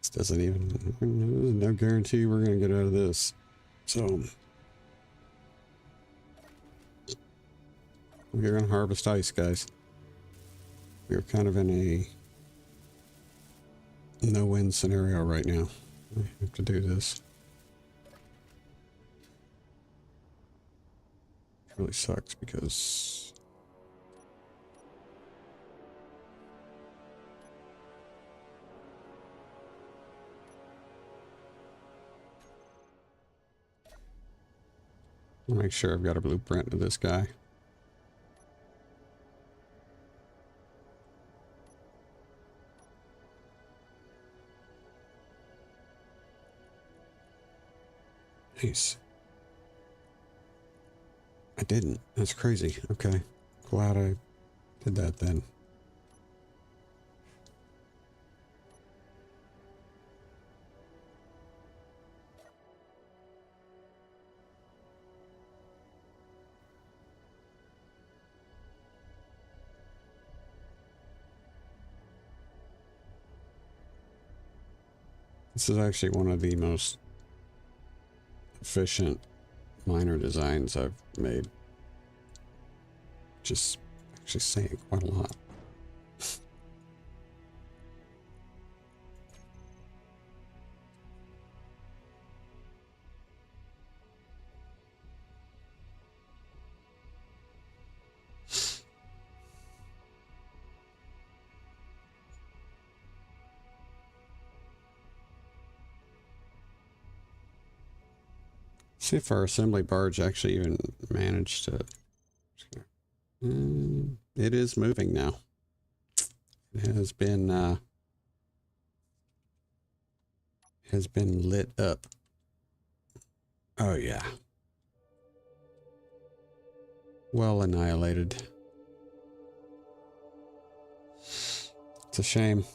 This doesn't even, there's no guarantee we're gonna get out of this. So we're gonna harvest ice, guys. We're kind of in a no-win scenario right now. We have to do this. It really sucks because I'll make sure I've got a blueprint of this guy. Nice. I didn't. That's crazy. Okay. Glad I did that then. This is actually one of the most efficient miner designs I've made. Just actually saying quite a lot. See if our assembly barge actually even managed to. It is moving now. It has been lit up. Oh yeah. Well annihilated. It's a shame.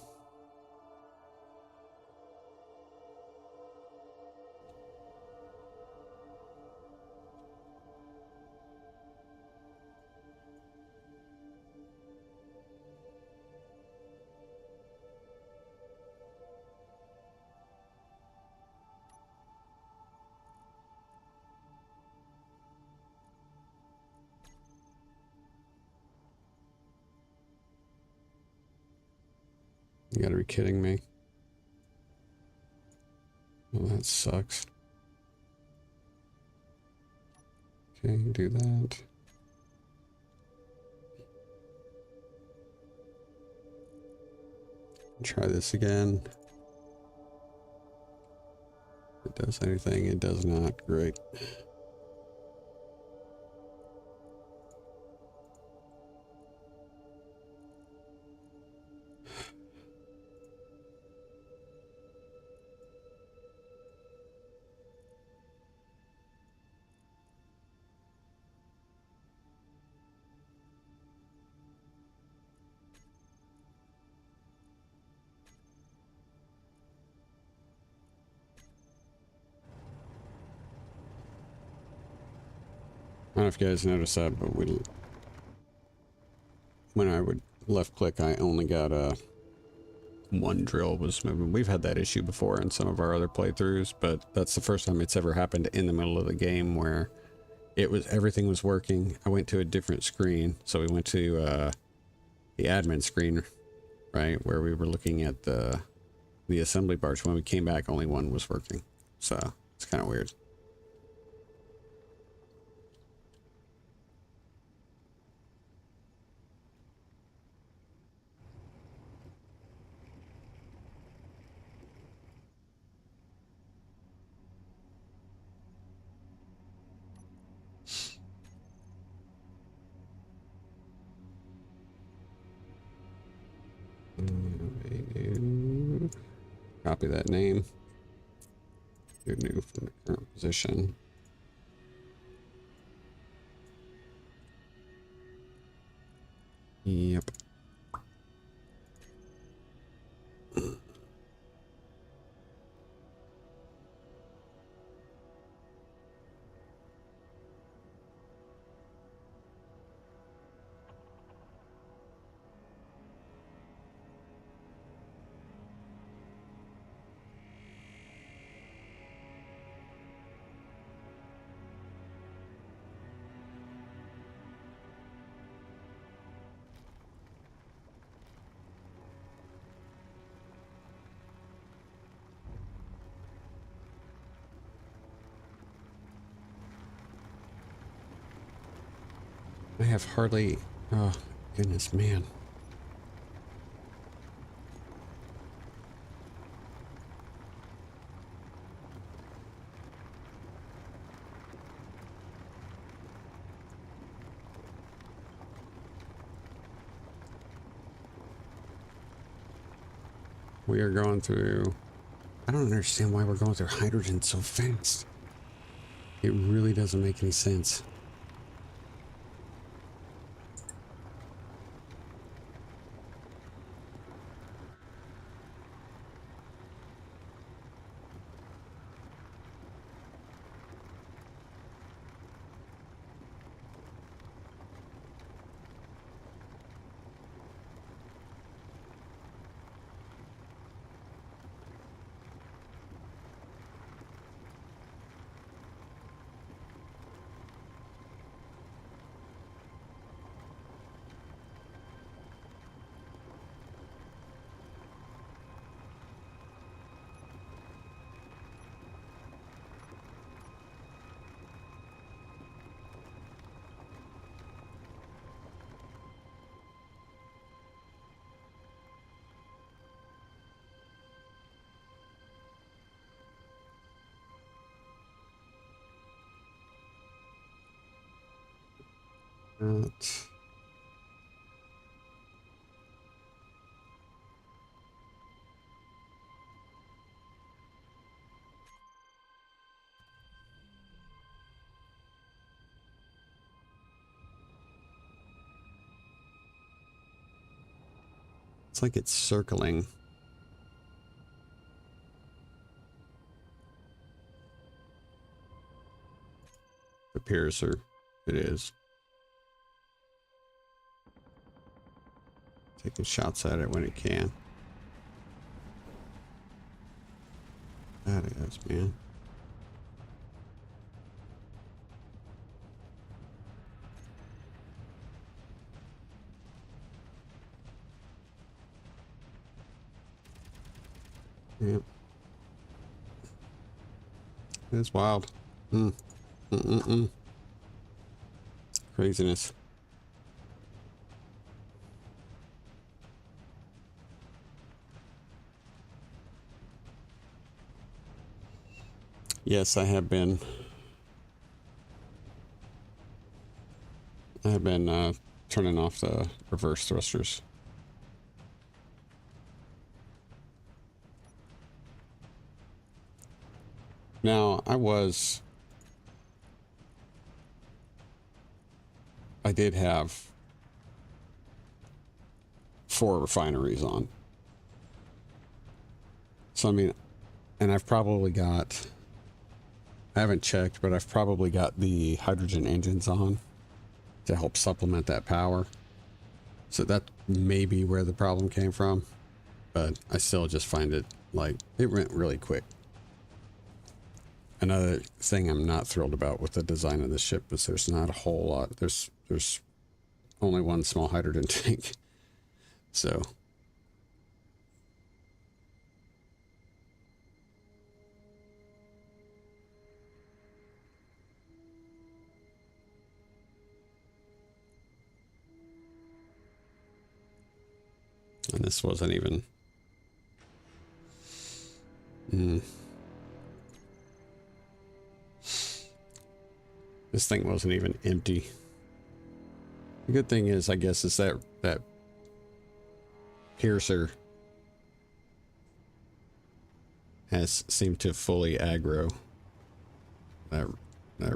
You gotta be kidding me. Well, that sucks. Okay, do that. Try this again. If it does anything, it does not. Great. don't know if you guys noticed that, but when I would left click, I only got one drill was moving. We've had that issue before in some of our other playthroughs, but that's the first time it's ever happened in the middle of the game where everything was working. I went to a different screen, so we went to the admin screen, right, where we were looking at the assembly bars. When we came back, only one was working, so it's kind of weird. Copy that name. Do new from the current position. Yep. I have hardly... Oh, goodness, man. We are going through... I don't understand why we're going through hydrogen so fast. It really doesn't make any sense. It's like it's circling. It appears, or it is. Taking shots at it when it can. That is, man. Yep. It's wild. Craziness. Yes, I have been turning off the reverse thrusters. Now, I did have 4 refineries on. So, I mean, and I've probably got I haven't checked, but I've probably got the hydrogen engines on to help supplement that power. So that may be where the problem came from, but I still just find it like it went really quick. Another thing I'm not thrilled about with the design of the ship is there's not a whole lot. There's only one small hydrogen tank. So and this wasn't even this thing wasn't even empty. The good thing is, I guess, is that piercer has seemed to fully aggro that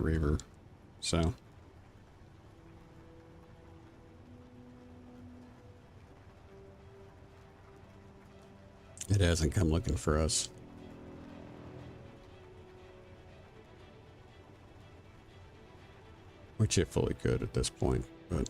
reaver. So it hasn't come looking for us. Which it fully could at this point, but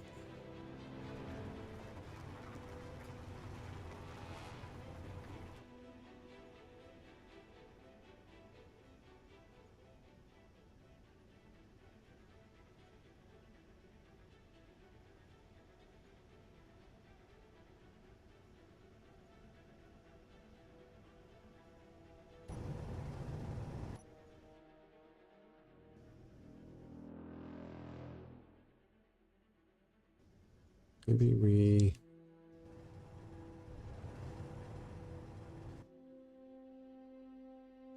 maybe we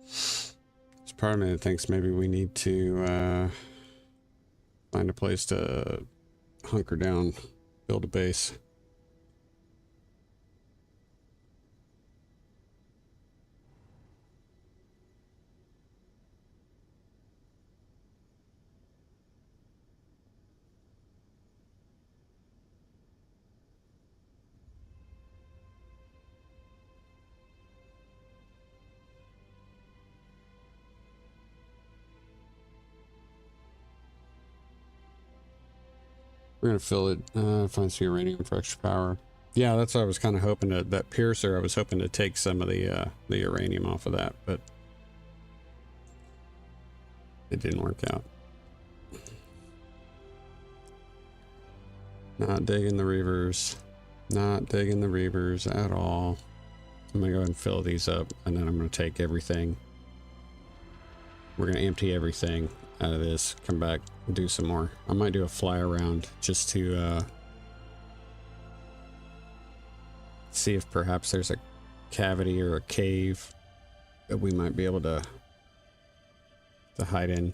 there's part of me that thinks maybe we need to find a place to hunker down, build a base. We're gonna fill it, find some uranium for extra power. Yeah, that's what I was kind of hoping to, that piercer, I was hoping to take some of the uranium off of that, but it didn't work out. Not digging the reavers. Not digging the reavers at all. I'm gonna go ahead and fill these up, and then I'm gonna take everything. We're gonna empty everything out of this, come back and do some more. I might do a fly around just to see if perhaps there's a cavity or a cave that we might be able to hide in.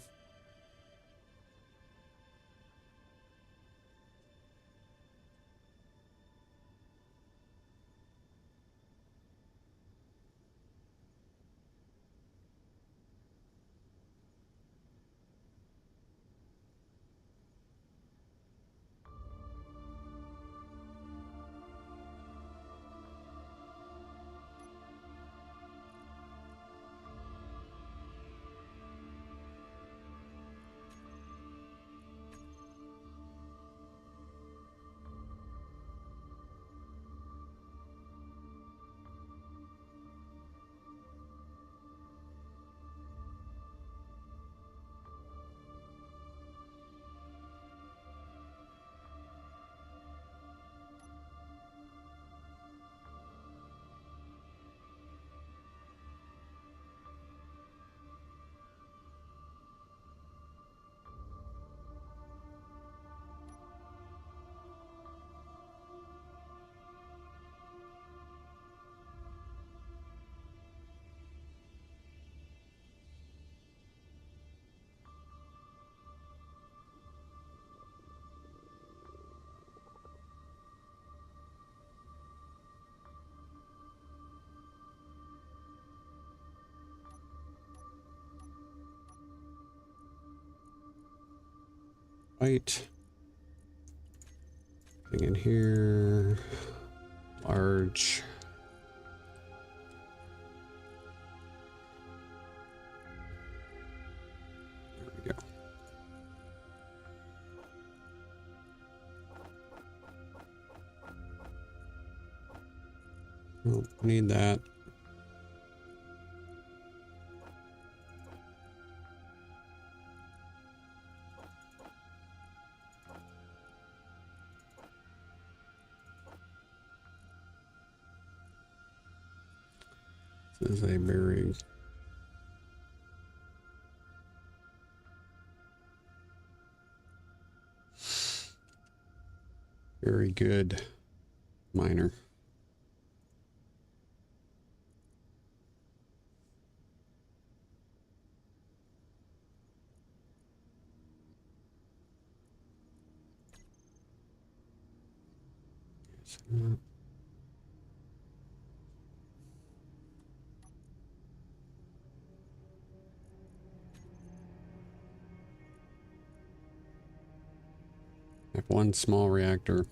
Right. Thing in here. Large. Oh, need that. This is a very good miner. I have one small reactor.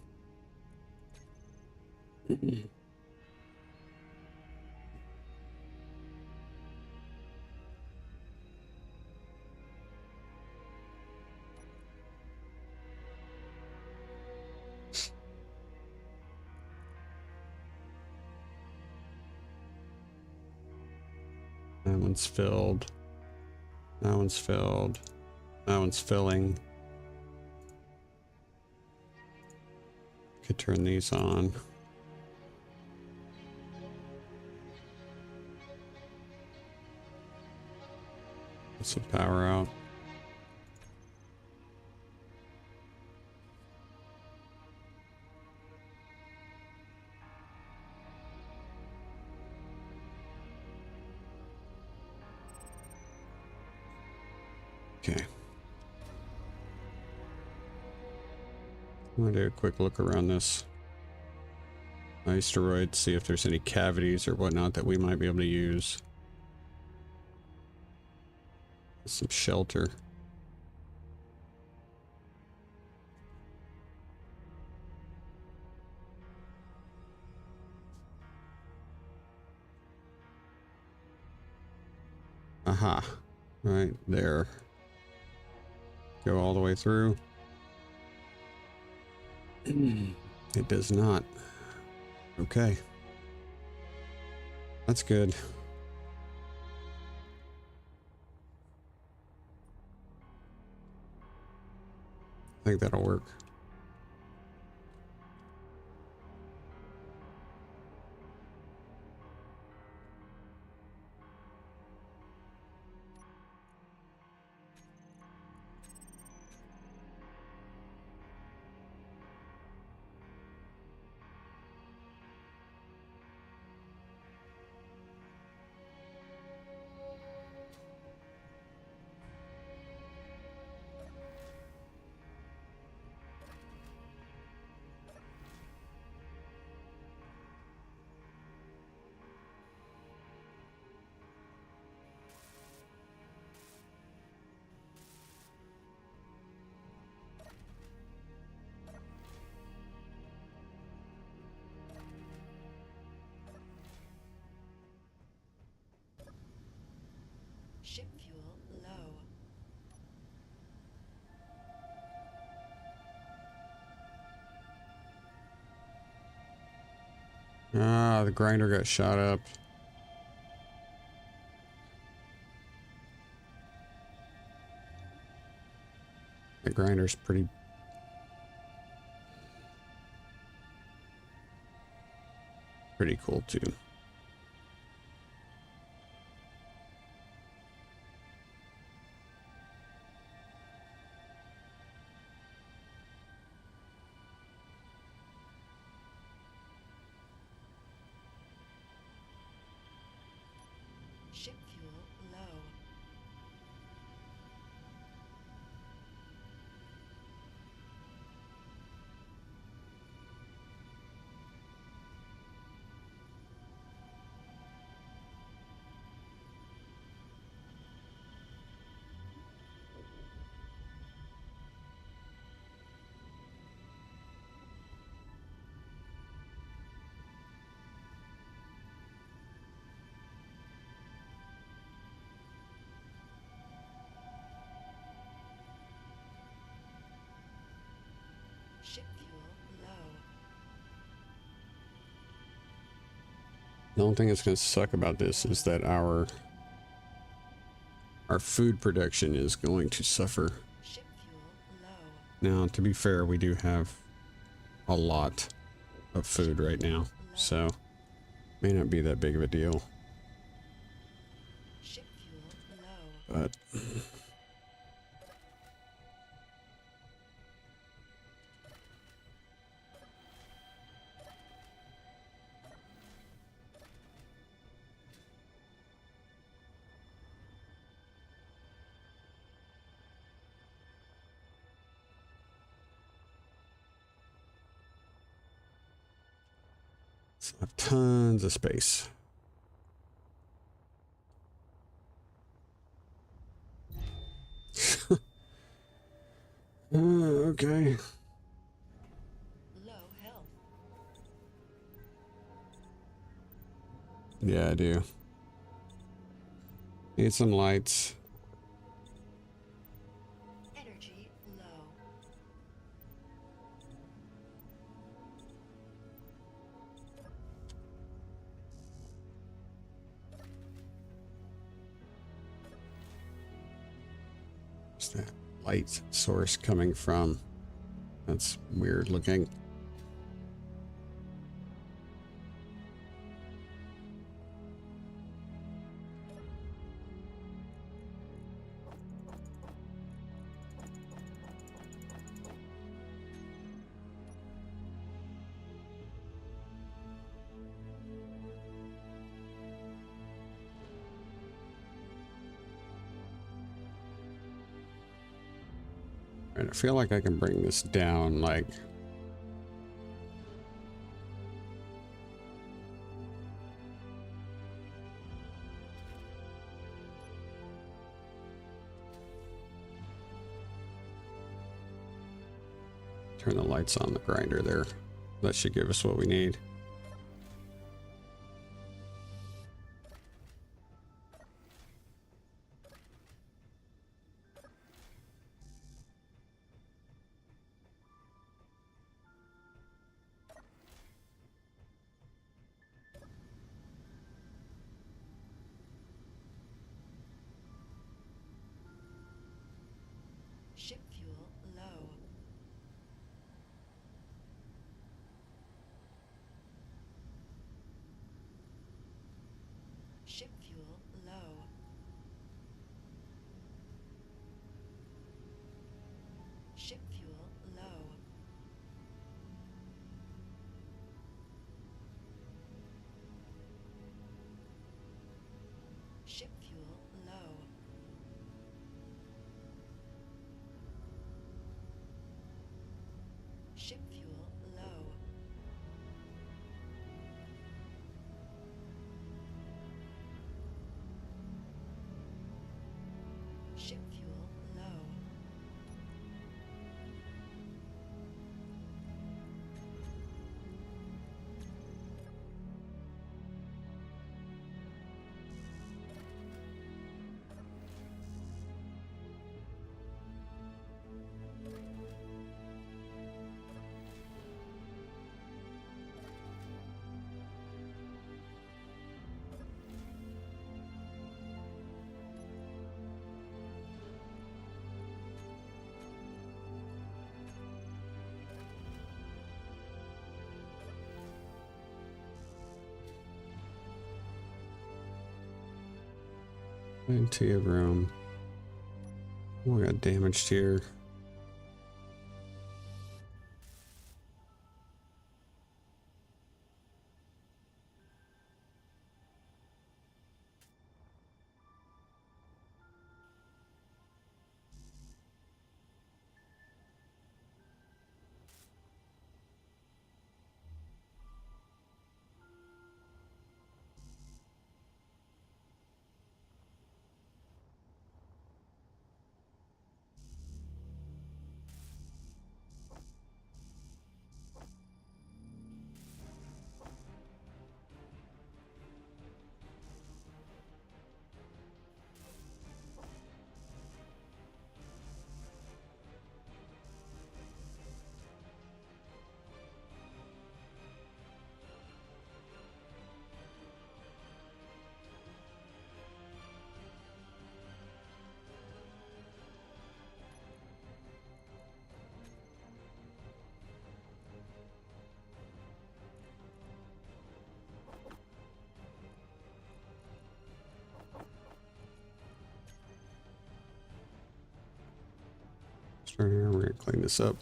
That one's filled. That one's filled. That one's filling. Could turn these on. Put some power out. Okay. I'm gonna do a quick look around this asteroid, see if there's any cavities or whatnot that we might be able to use. Some shelter. Aha. Right there. Go all the way through. It does not. Okay. That's good. I think that'll work. Ship fuel low. Ah, the grinder got shot up. The grinder's pretty cool too. Ship fuel low. The only thing that's going to suck about this is that our food production is going to suffer. Ship fuel low. Now, to be fair, we do have a lot of food right now, so may not be that big of a deal. Ship fuel low. But so I have tons of space. Okay. Low health. Yeah, I do. Need some lights. Energy low. Where's that light source coming from? That's weird looking. Right, I feel like I can bring this down like turn the lights on the grinder there. That should give us what we need. Ship fuel low. Ship fuel low. Ship fuel low. Ship fuel low. Ship fuel low. Ship fuel low. Plenty of room. Oh, we got damaged here. Alright, clean this up.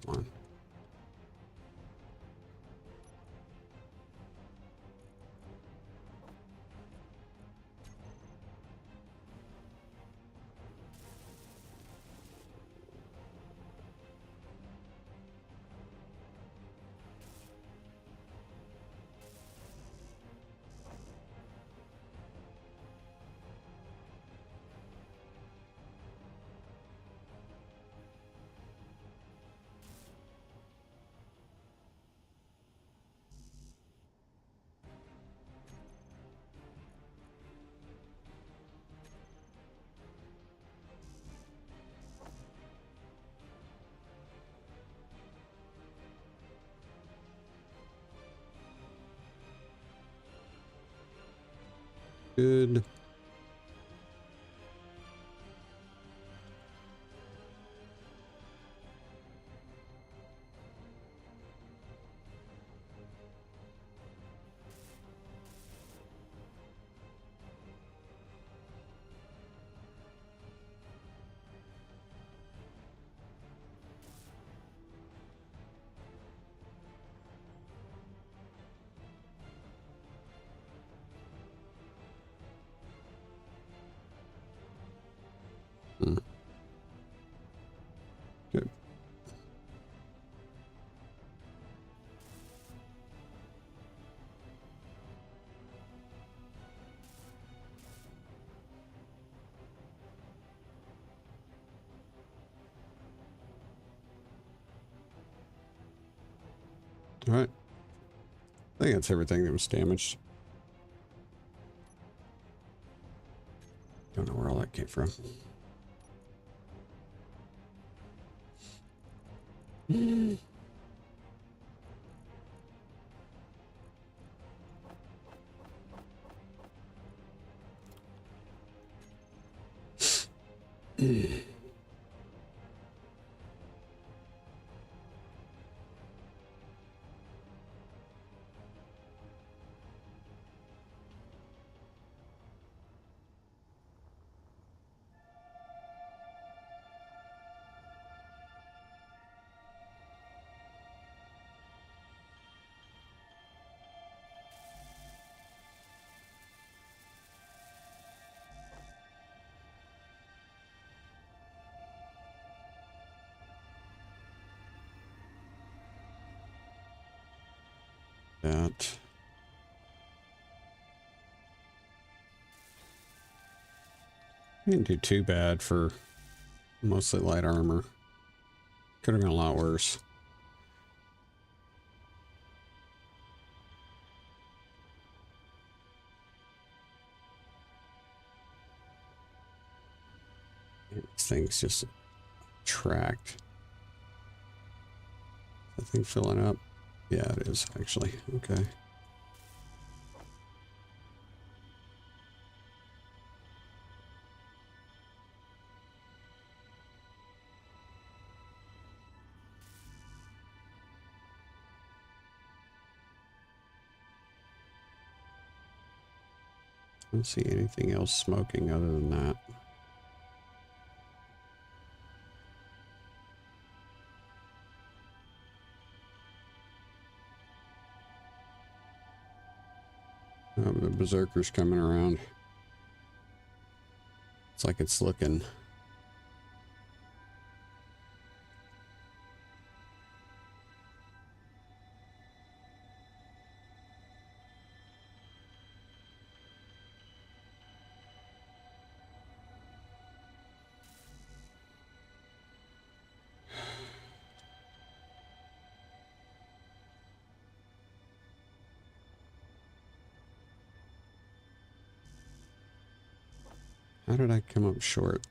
Come on. Good. Hmm. Good. All right. I think that's everything that was damaged. Don't know where all that came from. That. Didn't do too bad for mostly light armor. Could have been a lot worse. This thing's just tracked. That thing filling up? Yeah, it is actually. Okay. I don't see anything else smoking other than that. Oh, the berserker's coming around. It's like it's looking. How did I come up short?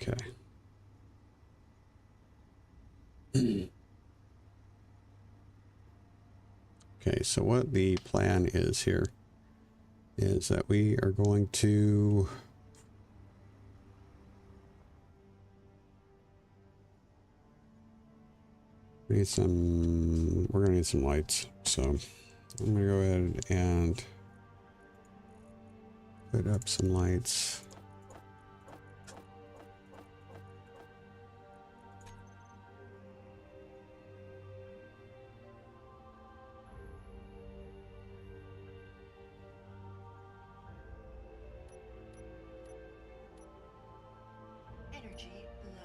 Okay. Okay, so what the plan is here is that we are going to we're gonna need some lights. So I'm gonna go ahead and put up some lights. Energy low.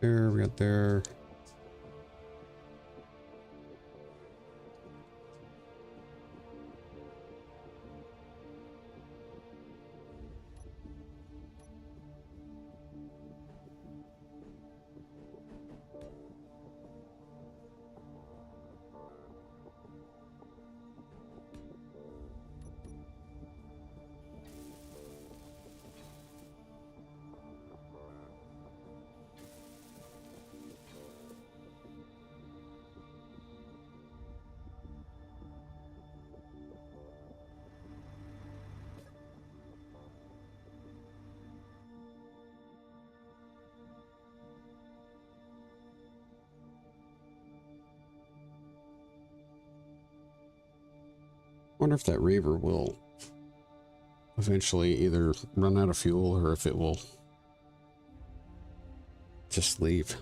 There, we got there. Wonder if that reaver will eventually either run out of fuel or if it will just leave.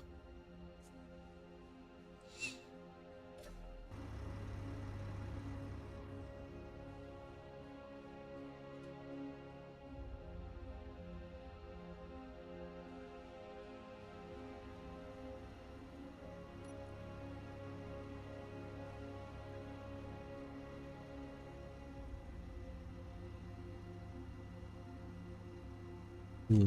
Hmm.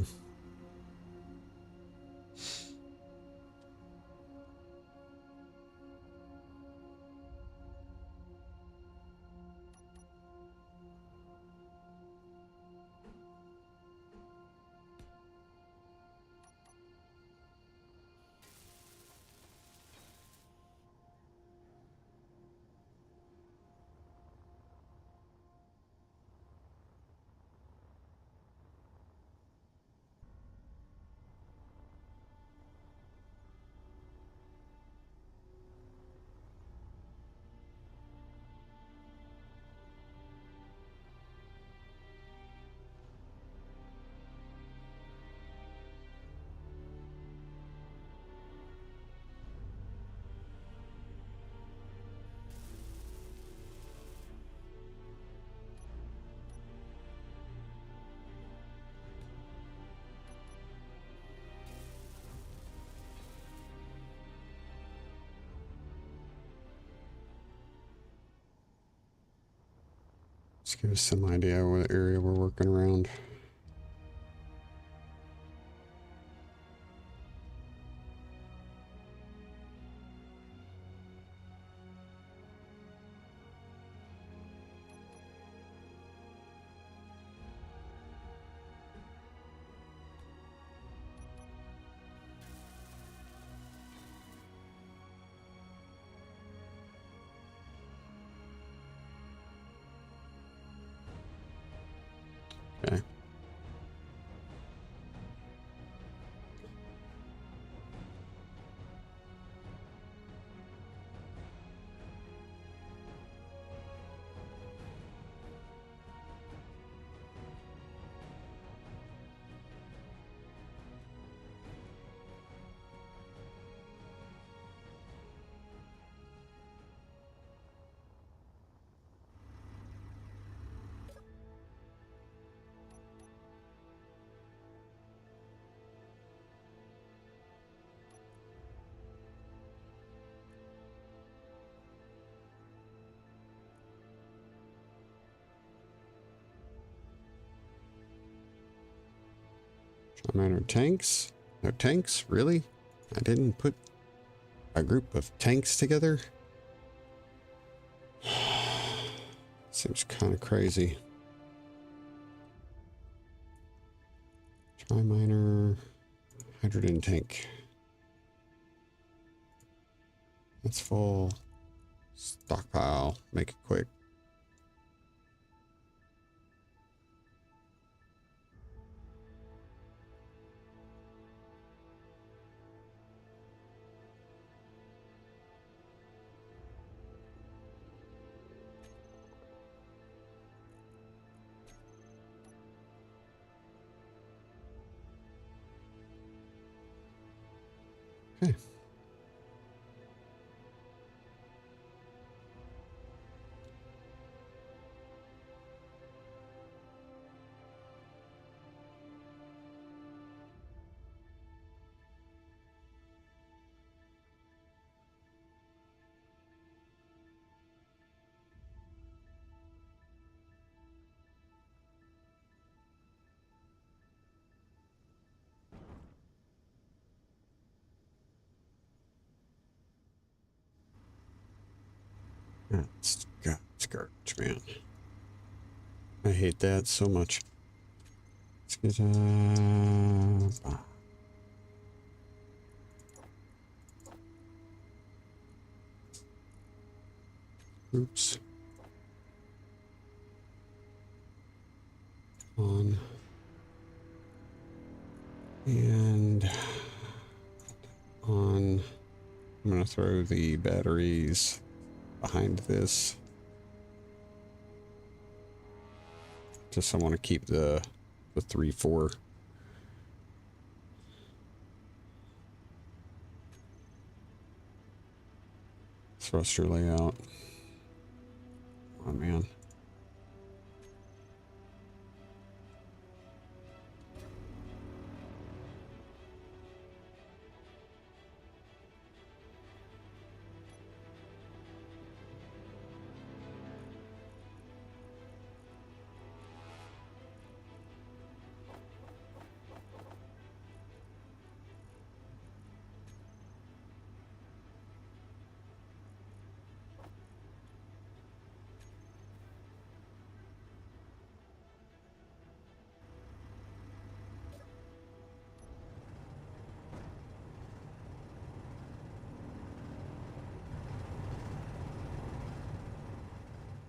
Just give us some idea what area we're working around. Okay. Miner tanks? No tanks? Really? I didn't put a group of tanks together? Seems kind of crazy. Try miner, hydrogen tank. That's full. Stockpile. Make it quick. Okay. That's garbage, man. I hate that so much. Let's get, oops. On. And on. I'm going to throw the batteries behind this. Just I want to keep the 3-4. Thruster layout. Come on, man.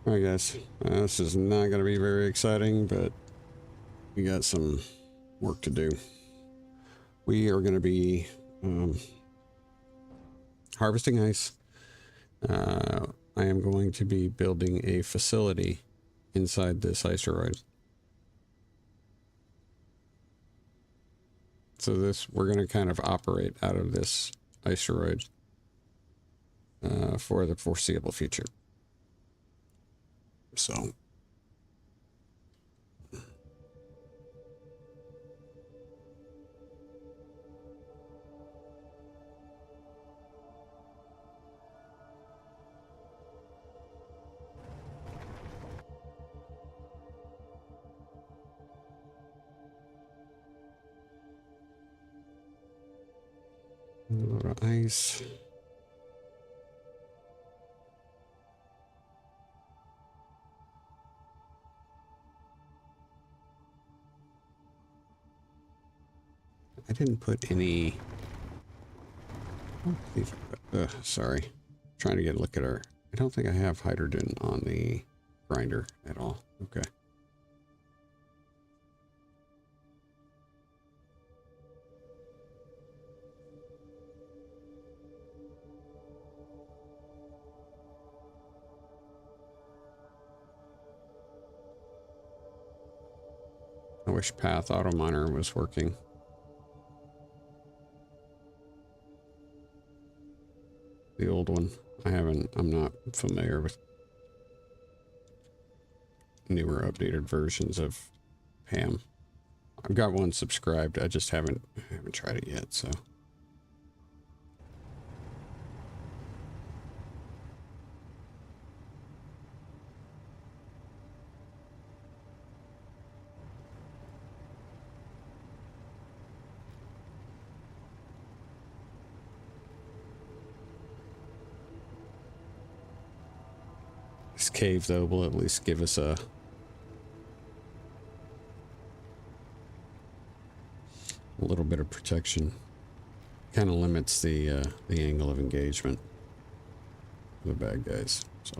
Alright guys, this is not going to be very exciting, but we got some work to do. We are going to be harvesting ice. I am going to be building a facility inside this iceroid. So we're going to kind of operate out of this iceroid for the foreseeable future. So a lot of ice. I didn't put any. Sorry. Trying to get a look at our. I don't think I have hydrogen on the grinder at all. Okay. I wish Path Auto Miner was working. The old one. I'm not familiar with newer updated versions of PAM. I've got one subscribed. I just haven't tried it yet, so. next cave, though, will at least give us a little bit of protection. Kind of limits the angle of engagement of the bad guys. So.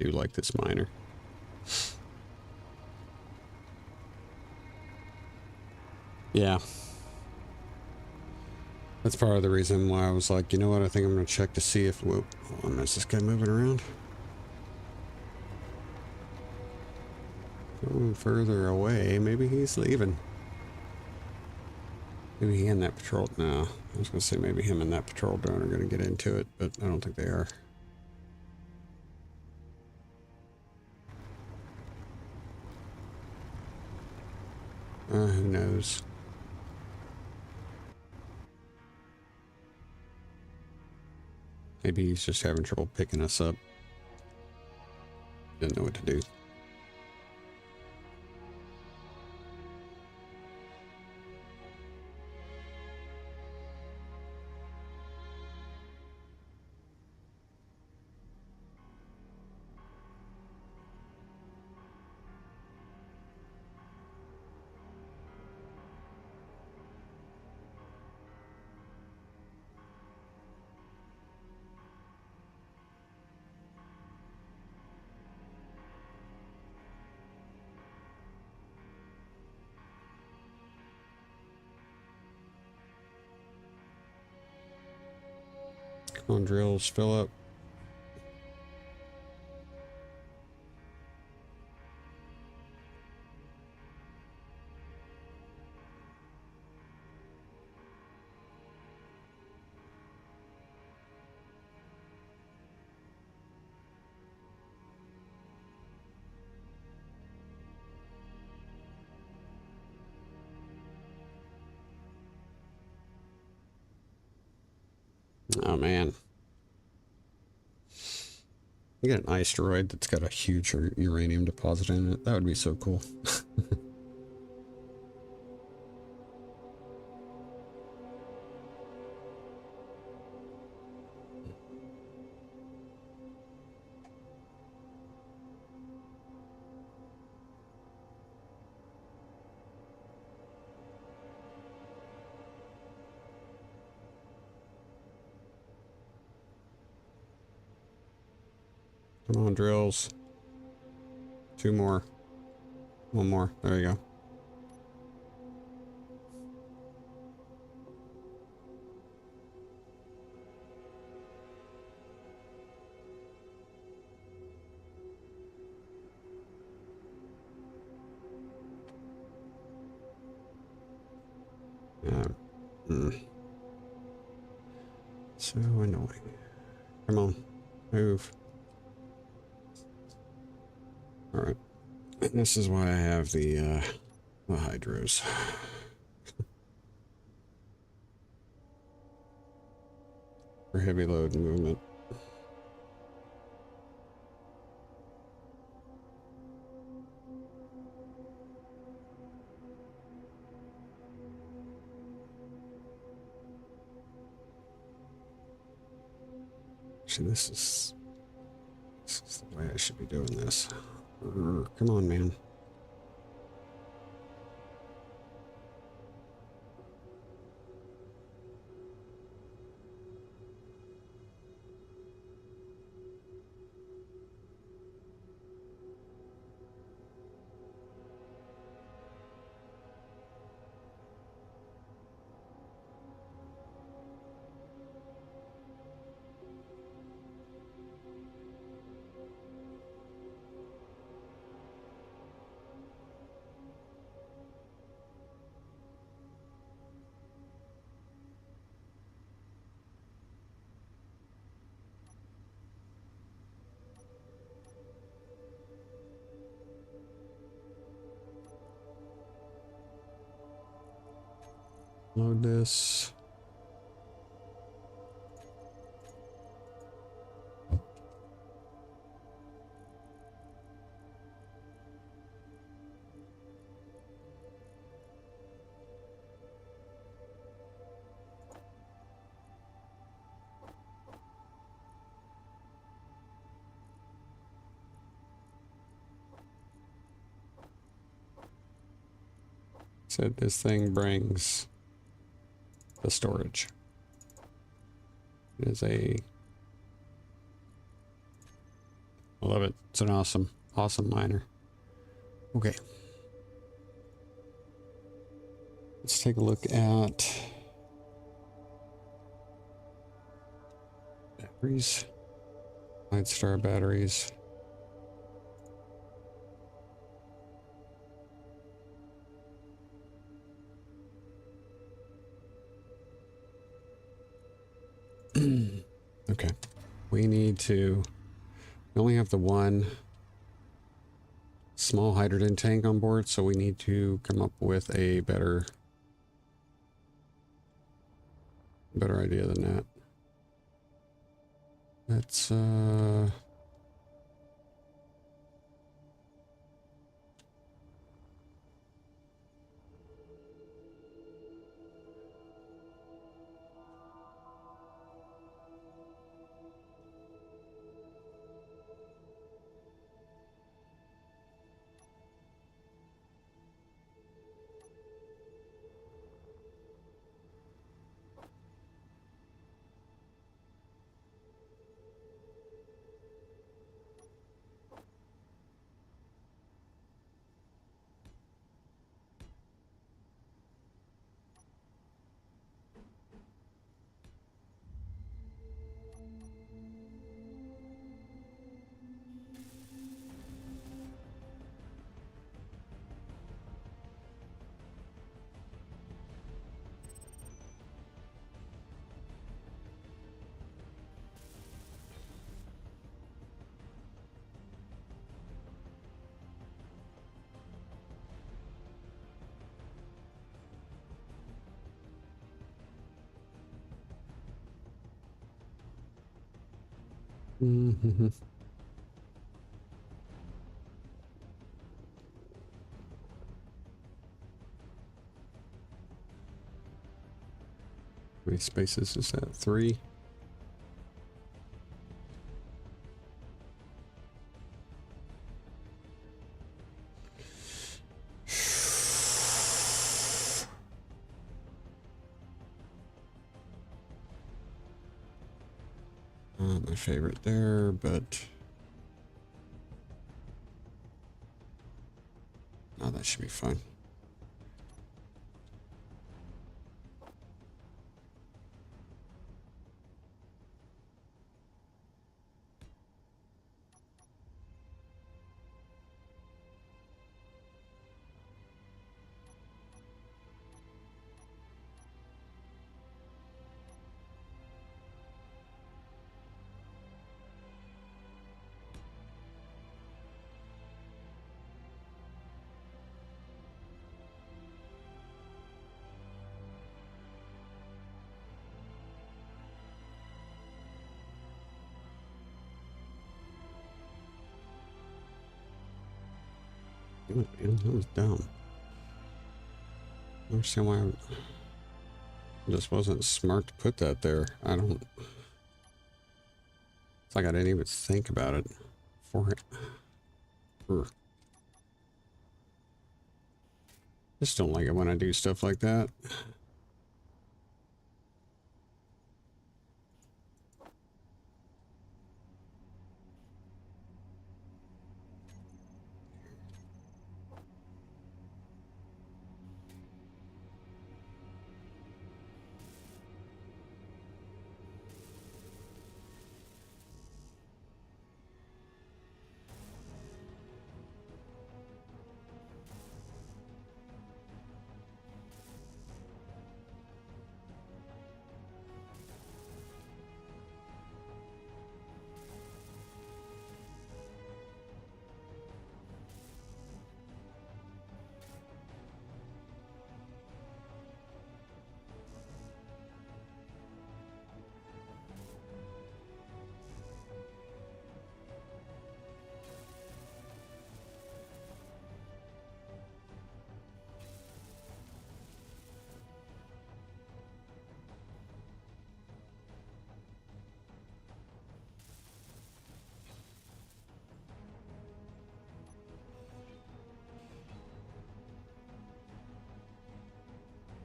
Do like this miner. Yeah. That's part of the reason why I was like, you know what, I think I'm going to check to see if... Whoop, hold on, is this guy moving around? Going further away, maybe he's leaving. Maybe he and that patrol... No, I was going to say maybe him and that patrol drone are going to get into it, but I don't think they are. Who knows? Maybe he's just having trouble picking us up. Didn't know what to do. Come on, drills, fill up. Oh man. You got an asteroid that's got a huge uranium deposit in it. That would be so cool. Come on, drills. 2 more. 1 more. There you go. So annoying. Come on. Move. Alright. And this is why I have the hydros. For heavy load movement. Actually, this is the way I should be doing this. Come on, man. Load this. Said this thing brings the storage. It is I love it. It's an awesome miner. Okay. Let's take a look at batteries. Light star batteries. Okay, we only have the one small hydrogen tank on board, so we need to come up with a better idea than that. Let's mm-hmm. How many spaces is that? 3? Not my favorite there, but oh, that should be fine. That was dumb. I don't understand why I just wasn't smart to put that there. I don't. It's like I didn't even think about it for it. Just don't like it when I do stuff like that.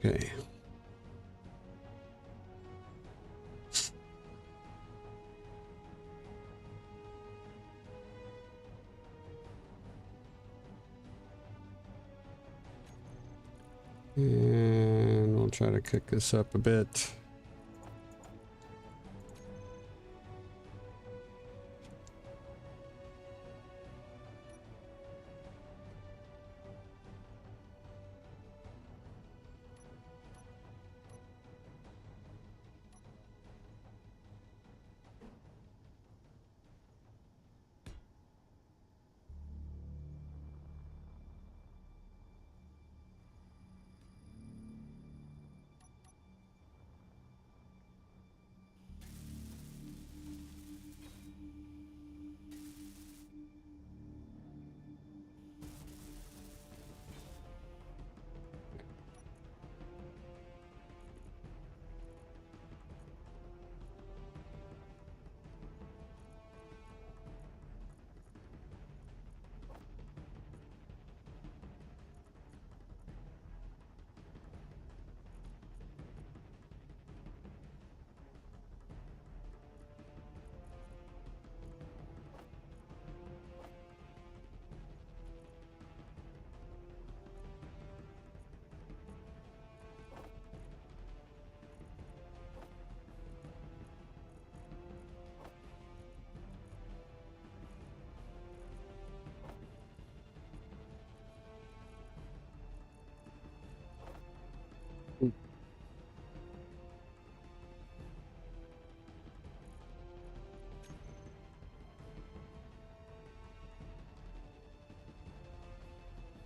Okay. And we'll try to kick this up a bit.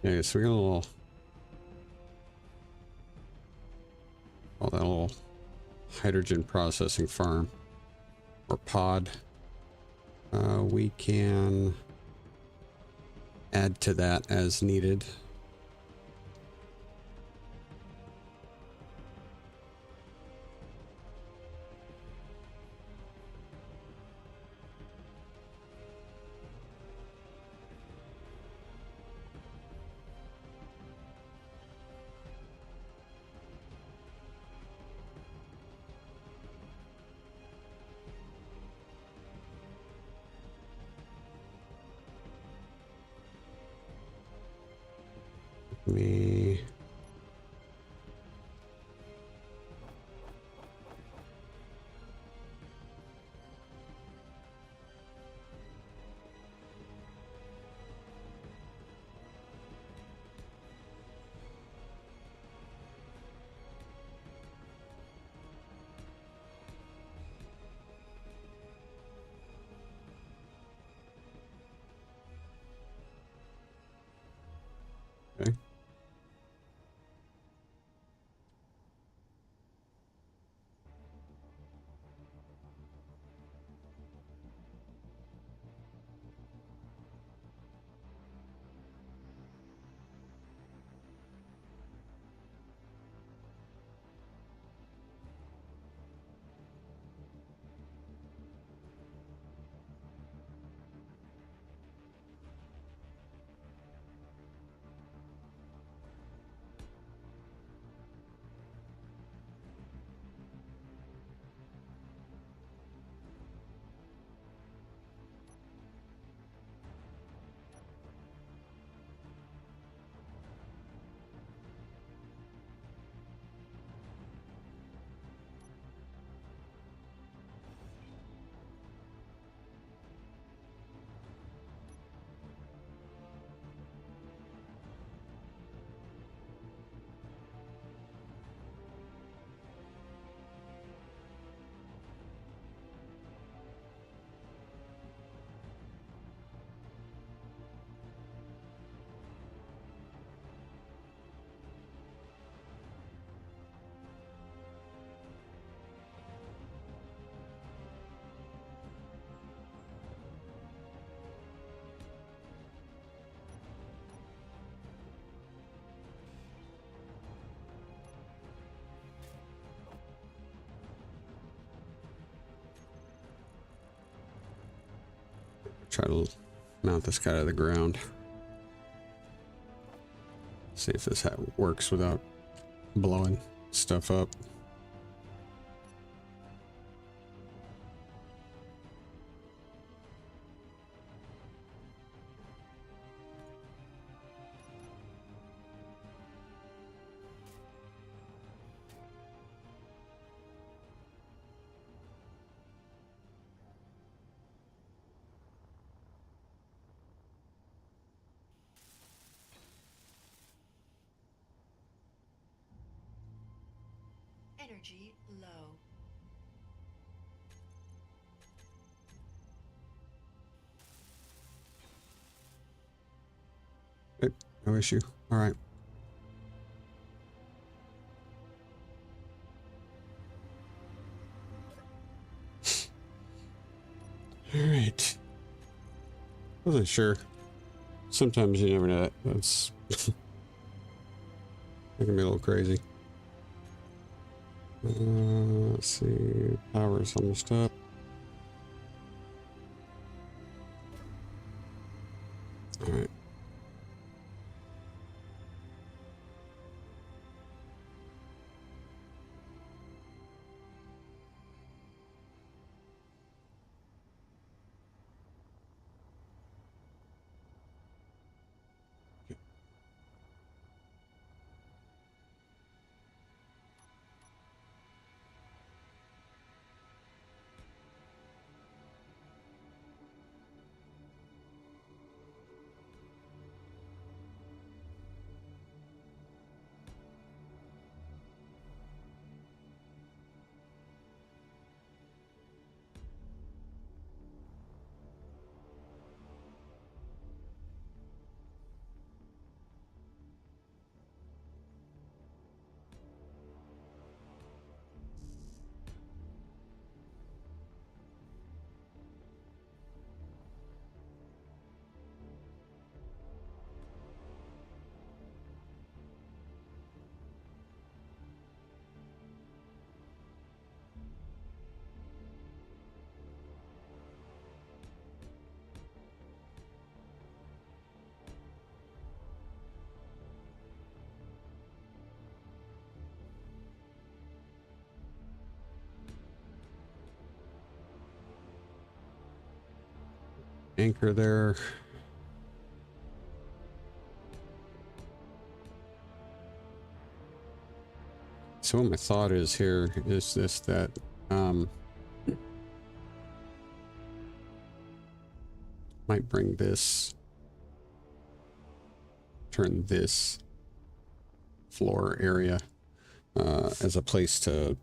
Okay, so we got a little, oh, that little hydrogen processing farm or pod. We can add to that as needed. try to mount this guy to the ground. See if this works without blowing stuff up. Energy low. Okay, no issue. All right. All right. Wasn't sure. Sometimes you never know. That's that can be a little crazy. Let's see. Power's almost up. All right. Anchor there. So what my thought is here is this, that might bring this, turn this floor area as a place to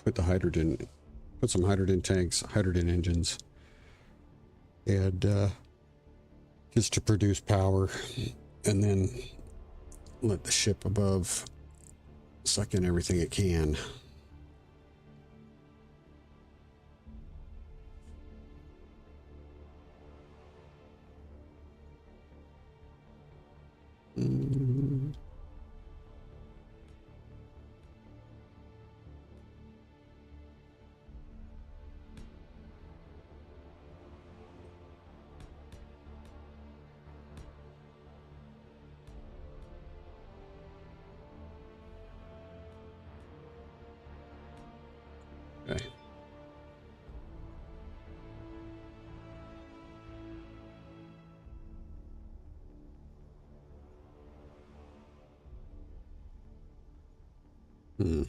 put the hydrogen, put some hydrogen tanks, hydrogen engines, and just to produce power, and then let the ship above suck in everything it can. Okay. Hmm.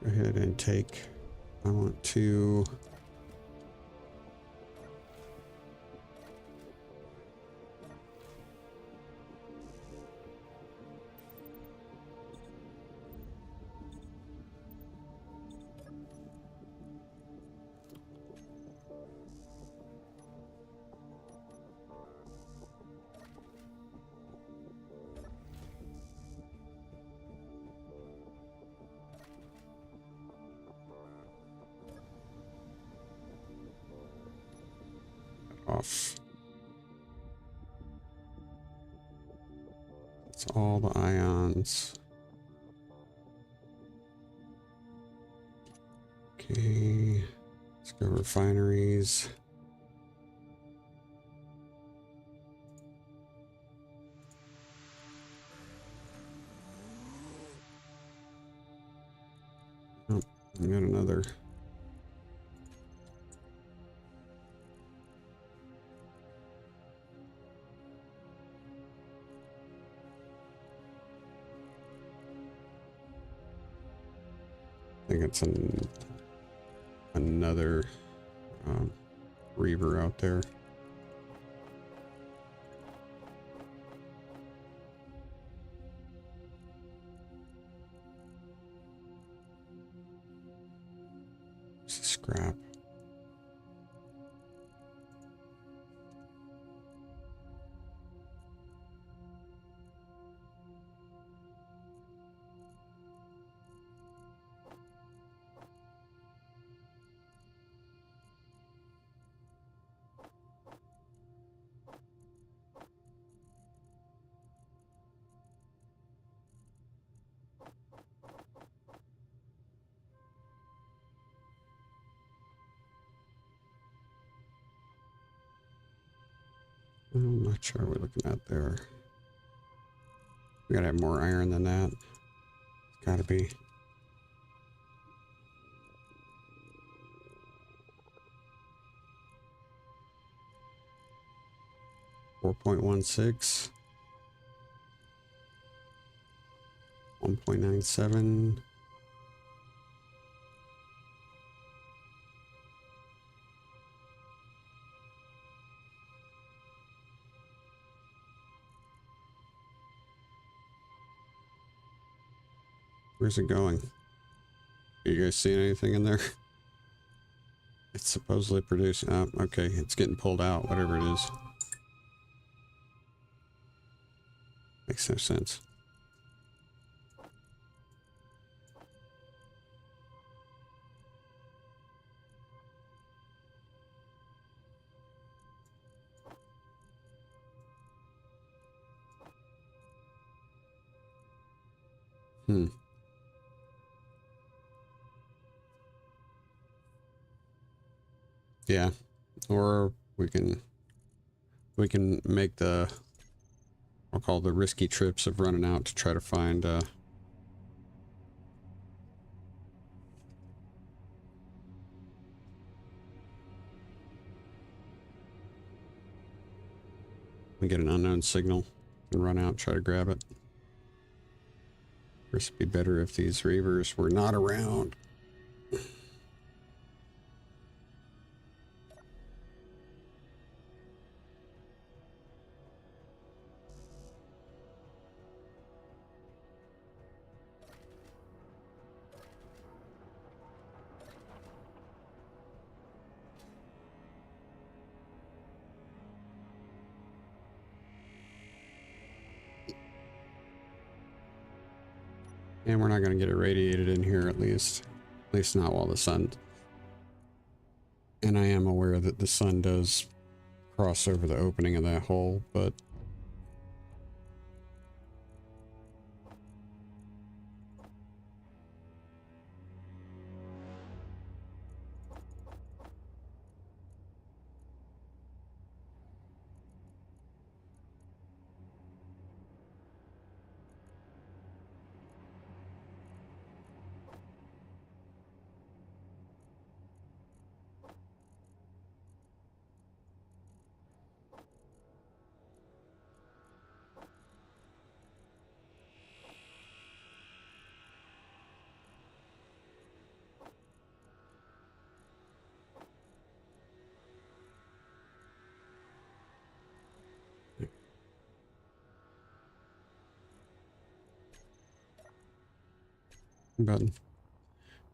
Go ahead and take, I want to off. That's all the ions. Okay, let's go refineries. Oh, we got another. I think it's another reaver out there. Scrap. I'm not sure what we're looking at there. We gotta have more iron than that. It's gotta be. .16, 1.97. Where's it going? Are you guys seeing anything in there? It's supposedly producing. Oh, okay, it's getting pulled out, whatever it is. Makes no sense. Yeah, or we can make the, I'll call the risky trips of running out to try to find we get an unknown signal and run out and try to grab it. Of course, it'd be better if these reavers were not around. And we're not going to get irradiated in here, at least not while the sun. And I am aware that the sun does cross over the opening of that hole, but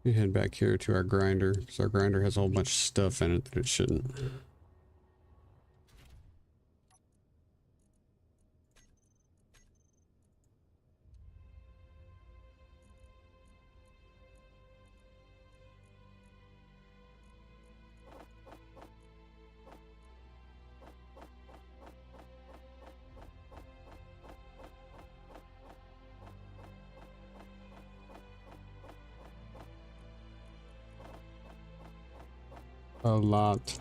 we head back here to our grinder, because our grinder has a whole bunch of stuff in it that it shouldn't. A lot.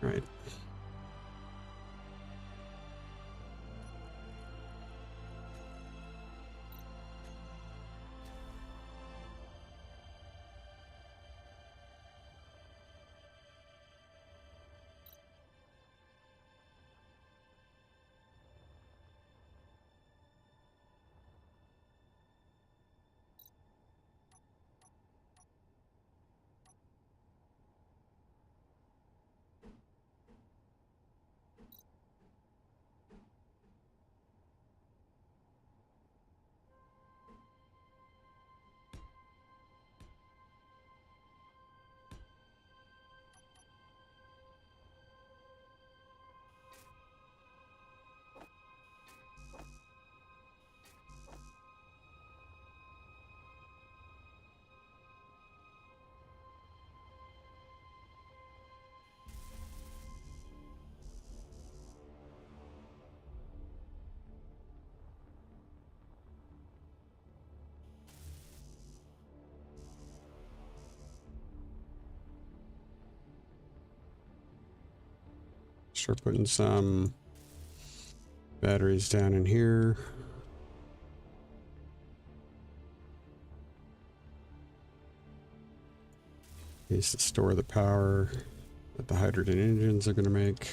Right. Start putting some batteries down in here. Needs to store the power that the hydrogen engines are going to make.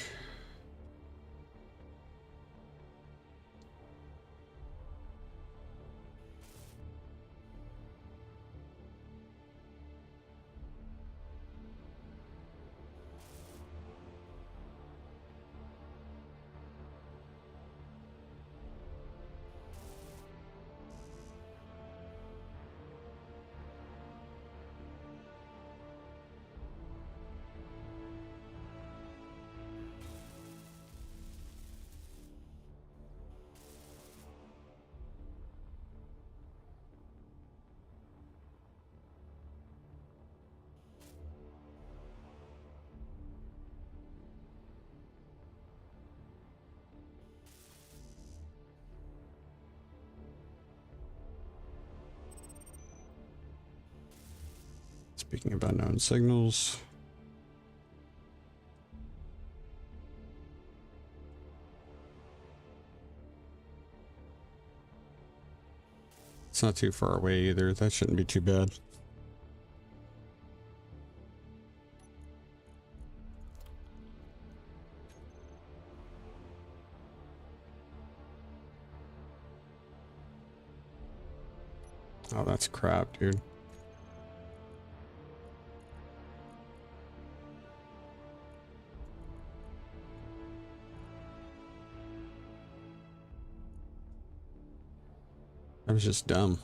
Speaking of unknown signals. It's not too far away either. That shouldn't be too bad. Oh, that's crap, dude. That was just dumb.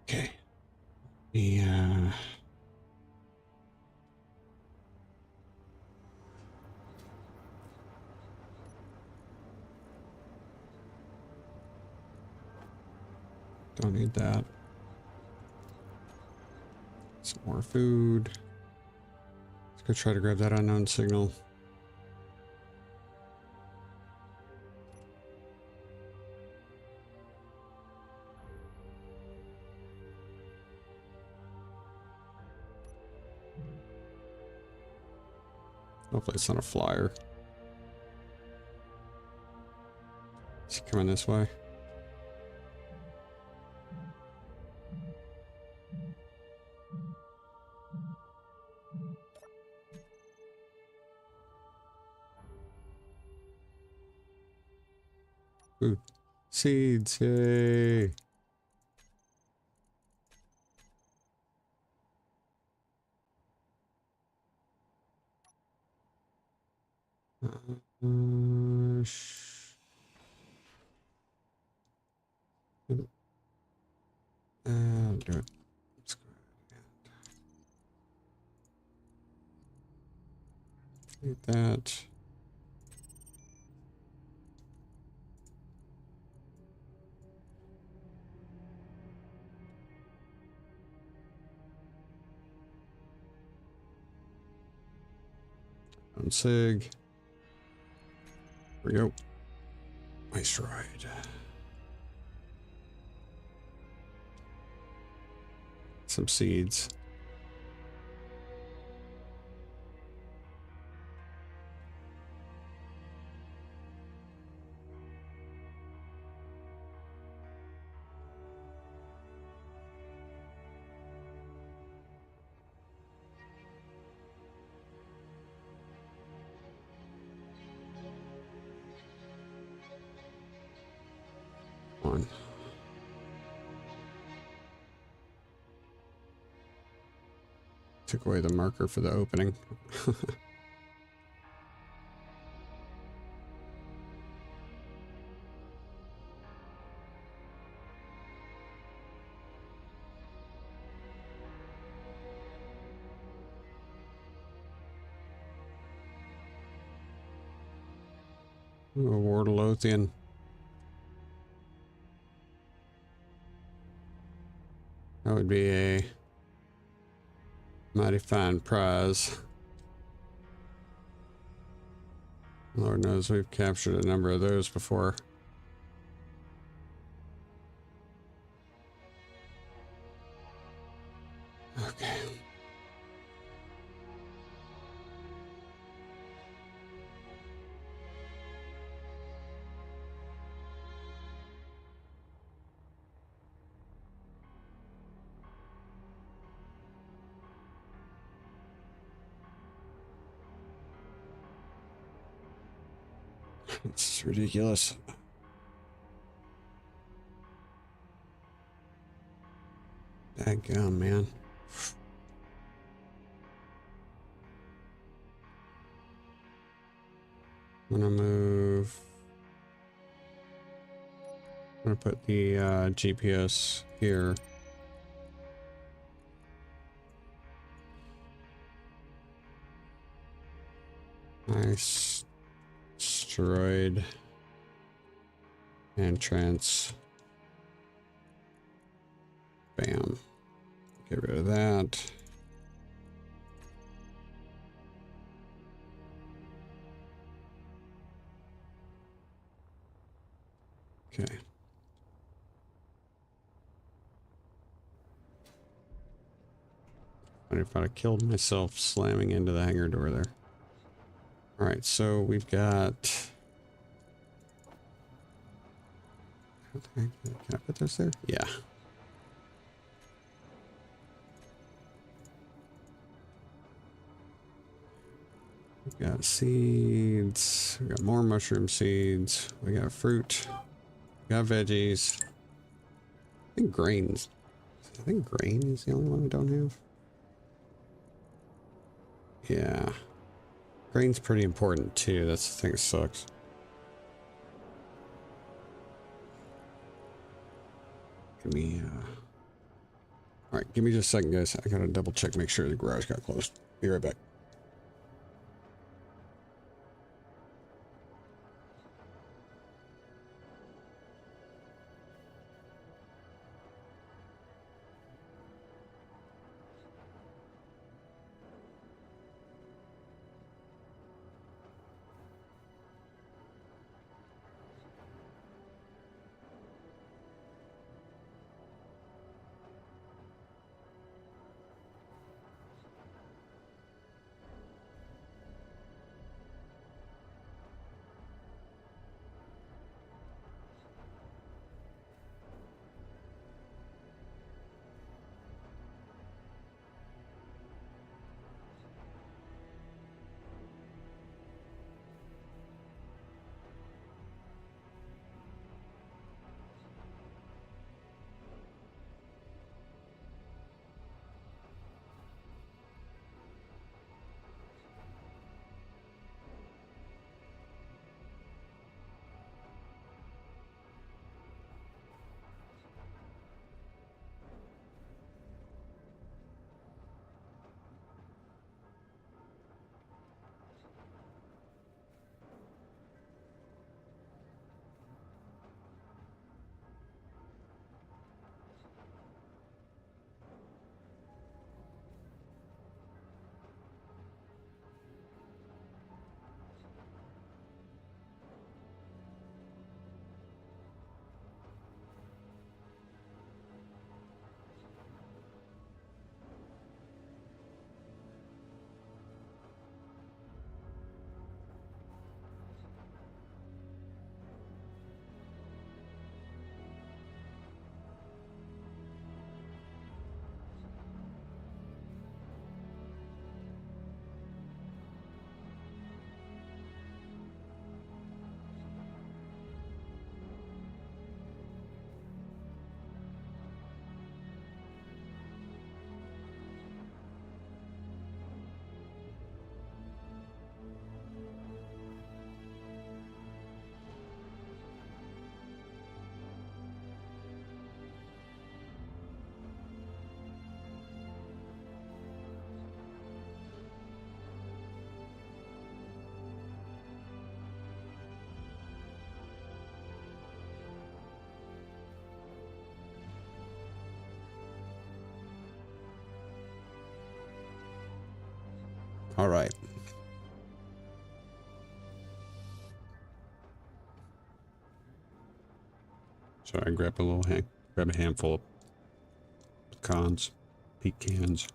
Okay. Yeah. Don't need that. Some more food. Let's go try to grab that unknown signal. Hopefully it's not a flyer. Is he coming this way? Food. Seeds, yay! I'll do it. Let's go. Get that. Unsig. Here we go. Nice ride. Some seeds. On. Took away the marker for the opening. Ooh, a Wardalothian. That would be a mighty fine prize. Lord knows we've captured a number of those before. Okay. It's ridiculous. Dadgum, man. I'm gonna move. I'm gonna put the GPS here. Nice. Destroyed. Entrance. Bam. Get rid of that. Okay. Wonder if I'd have killed myself slamming into the hangar door there. Alright, so we've got... Can I put this there? Yeah. We got seeds. We got more mushroom seeds. We got fruit. We got veggies. I think grains. I think grain is the only one we don't have. Yeah. Grain's pretty important too. That's the thing that sucks. Give me, Alright, give me just a second, guys. I gotta double check, make sure the garage got closed. Be right back. All right. So I grab grab a handful of pecans.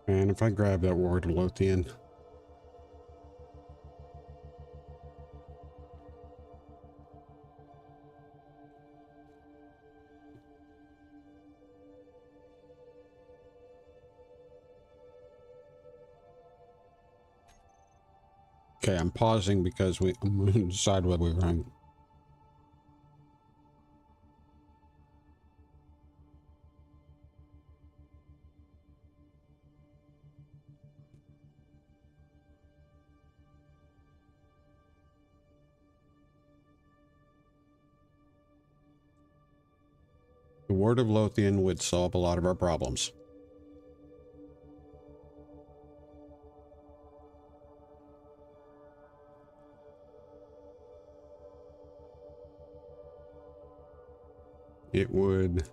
And if I grab that ward of Lothian, okay, I'm pausing because I'm going to decide whether we're going. The word of Lothian would solve a lot of our problems. It would.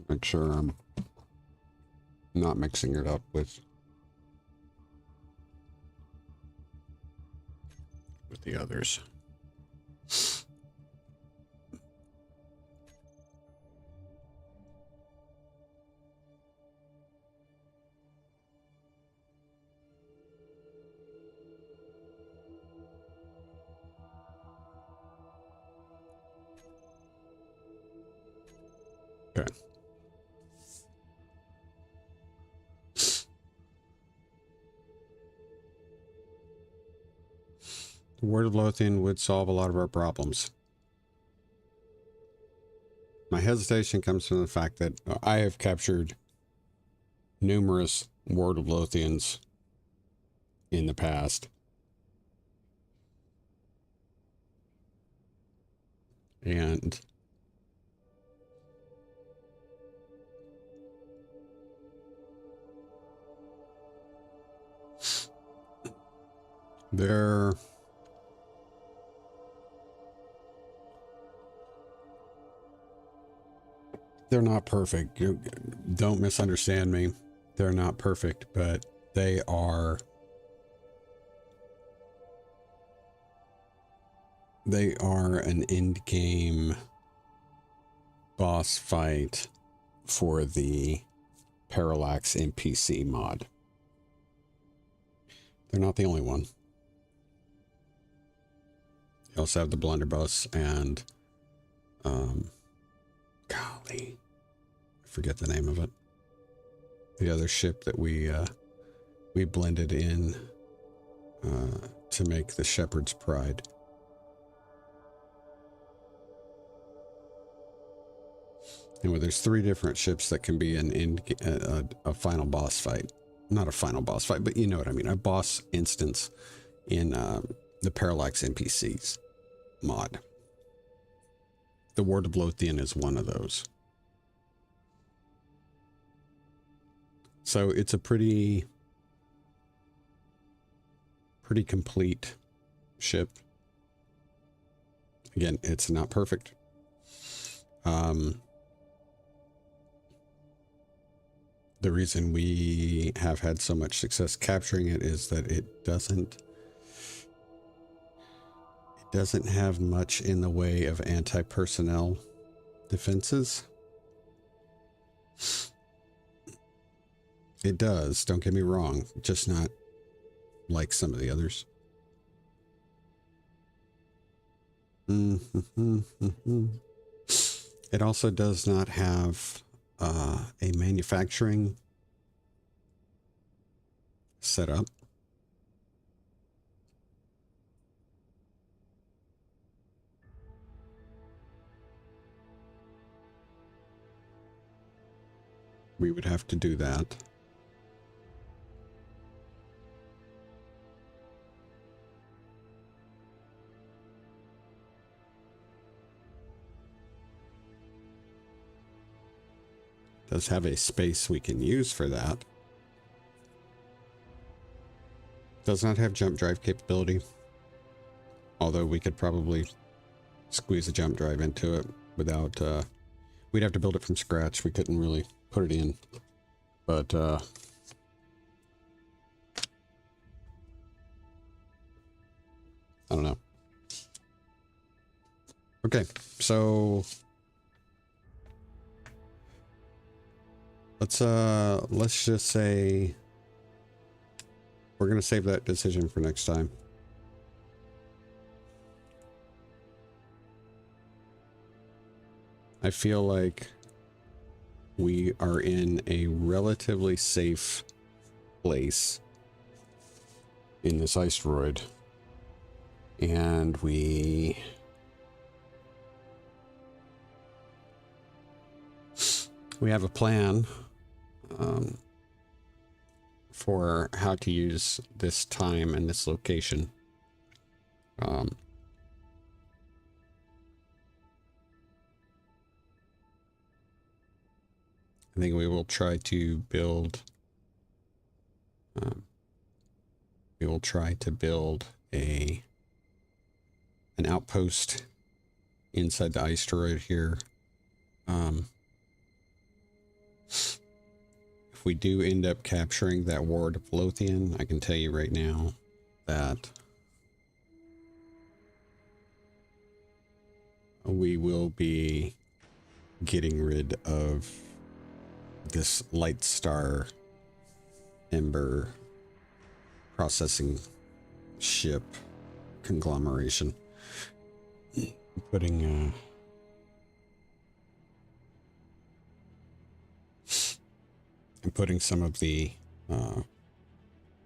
Make sure I'm not mixing it up with the others. Okay. The word of Lothian would solve a lot of our problems. My hesitation comes from the fact that I have captured numerous word of Lothians in the past. And they're not perfect. You don't misunderstand me. They're not perfect, but they are an end game boss fight for the Parallax NPC mod. They're not the only one. You also have the blunderbuss and golly, I forget the name of it. The other ship that we blended in to make the Shepherd's Pride. Anyway, there's 3 different ships that can be a final boss fight. Not a final boss fight, but you know what I mean. A boss instance in the Parallax NPCs mod. The Word of Lothian is one of those. So it's a pretty complete ship. Again, it's not perfect. The reason we have had so much success capturing it is that it doesn't have much in the way of anti-personnel defenses. It does, don't get me wrong, just not like some of the others. It also does not have a manufacturing setup. we would have to do that. Does have a space we can use for that. Does not have jump drive capability. Although we could probably squeeze a jump drive into it without, we'd have to build it from scratch. We couldn't really put it in. But, I don't know. Okay, so let's just say we're going to save that decision for next time. I feel like we are in a relatively safe place in this asteroid, and we have a plan for how to use this time and this location. I think we will try to build an outpost inside the asteroid here. If we do end up capturing that ward of Lothian, I can tell you right now that we will be getting rid of this light star ember processing ship conglomeration. Putting some of the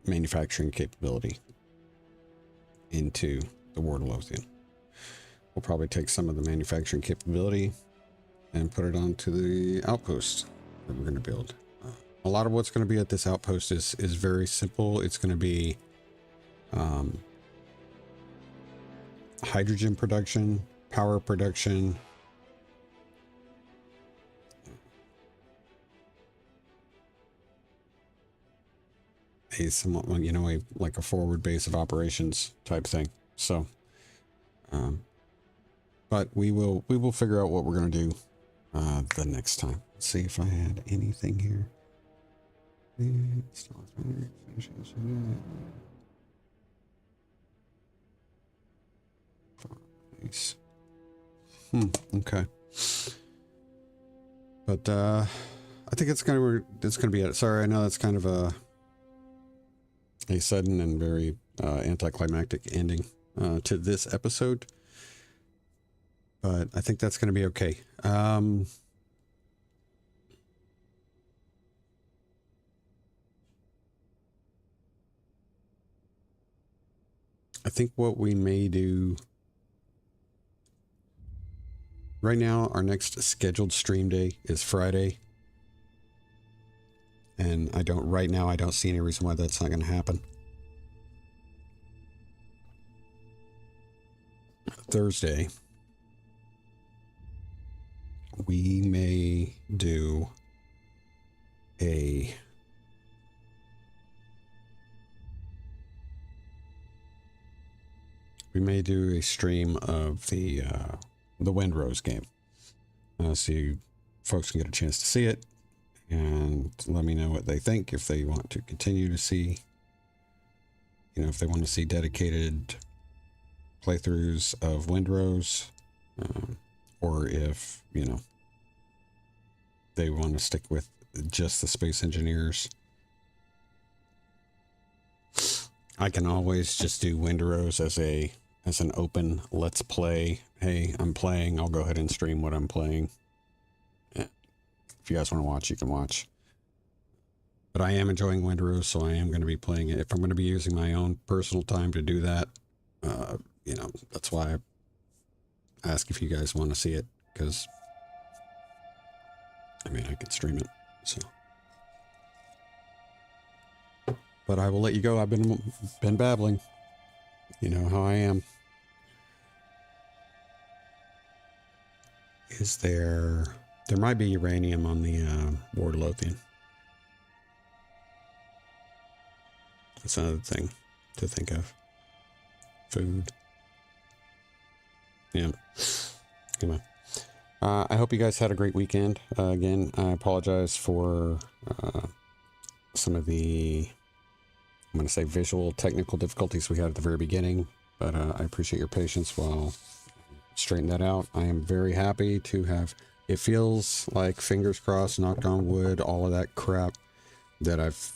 manufacturing capability into the Ward of Lothian. We'll probably take some of the manufacturing capability and put it onto the outpost that we're going to build. A lot of what's going to be at this outpost is very simple. It's going to be hydrogen production, power production, a somewhat, you know, like a forward base of operations type thing. So, but we will figure out what we're going to do the next time. Let's see if I had anything here. Nice. Okay. But I think it's gonna be it. Sorry, I know that's kind of a sudden and very anticlimactic ending to this episode, but I think that's going to be okay. I think what we may do right now, our next scheduled stream day is Friday. And right now, I don't see any reason why that's not going to happen. Thursday, we may do a stream of the Windrose game. So you folks can get a chance to see it. And let me know what they think, if they want to continue to see, you know, if they want to see dedicated playthroughs of Windrose, or if, you know, they want to stick with just the SpaceEngineers. I can always just do Windrose as an open let's play. Hey, I'm playing, I'll go ahead and stream what I'm playing. If you guys want to watch, you can watch. But I am enjoying Windrose, so I am going to be playing it. If I'm going to be using my own personal time to do that, you know, that's why I ask if you guys want to see it, because, I mean, I could stream it, so. But I will let you go. I've been babbling. You know how I am. Is there might be uranium on the Warlothian. That's another thing to think of. Food. Yeah. Anyway. I hope you guys had a great weekend. Again, I apologize for some of the, I'm going to say, visual technical difficulties we had at the very beginning, but I appreciate your patience while straighten that out. I am very happy to have, it feels like, fingers crossed, knocked on wood, all of that crap, that I've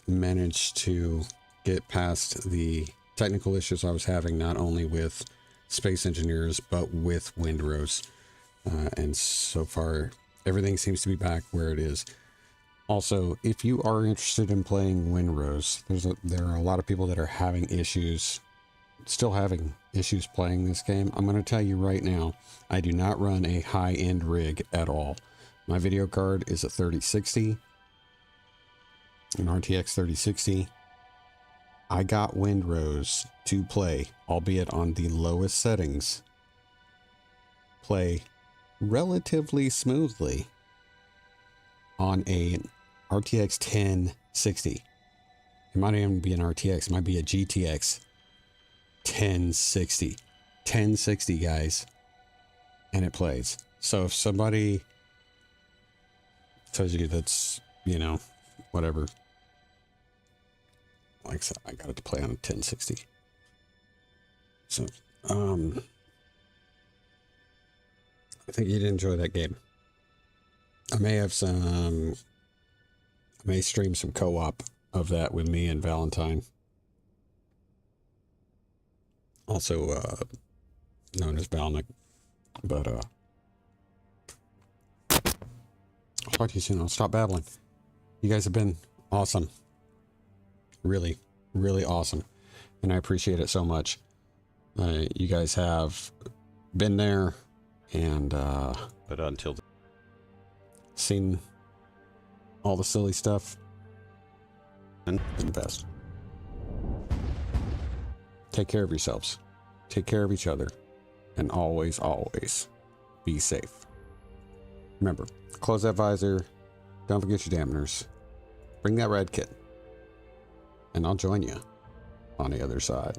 managed to get past the technical issues I was having, not only with SpaceEngineers, but with Windrose. And so far, everything seems to be back where it is. Also, if you are interested in playing Windrose, there are a lot of people that are having issues, still having issues playing this game. I'm going to tell you right now, I do not run a high-end rig at all. My video card is a 3060, an RTX 3060. I got Windrose to play, albeit on the lowest settings, play relatively smoothly on a RTX 1060. It might even be an RTX, it might be a GTX 1060. 1060, guys. And it plays. So if somebody tells you that's, you know, whatever, like I said, I got it to play on a 1060. So, I think you'd enjoy that game. I may stream some co-op of that with me and Valentine. Also, known as Valnick. But, I'll talk to you soon. I'll stop babbling. You guys have been awesome. Really, really awesome. And I appreciate it so much. You guys have been there and, but until then, seen all the silly stuff and been the best. Take care of yourselves. Take care of each other. And always, always be safe. Remember, close that visor. Don't forget your dampeners. Bring that red kit. And I'll join you on the other side.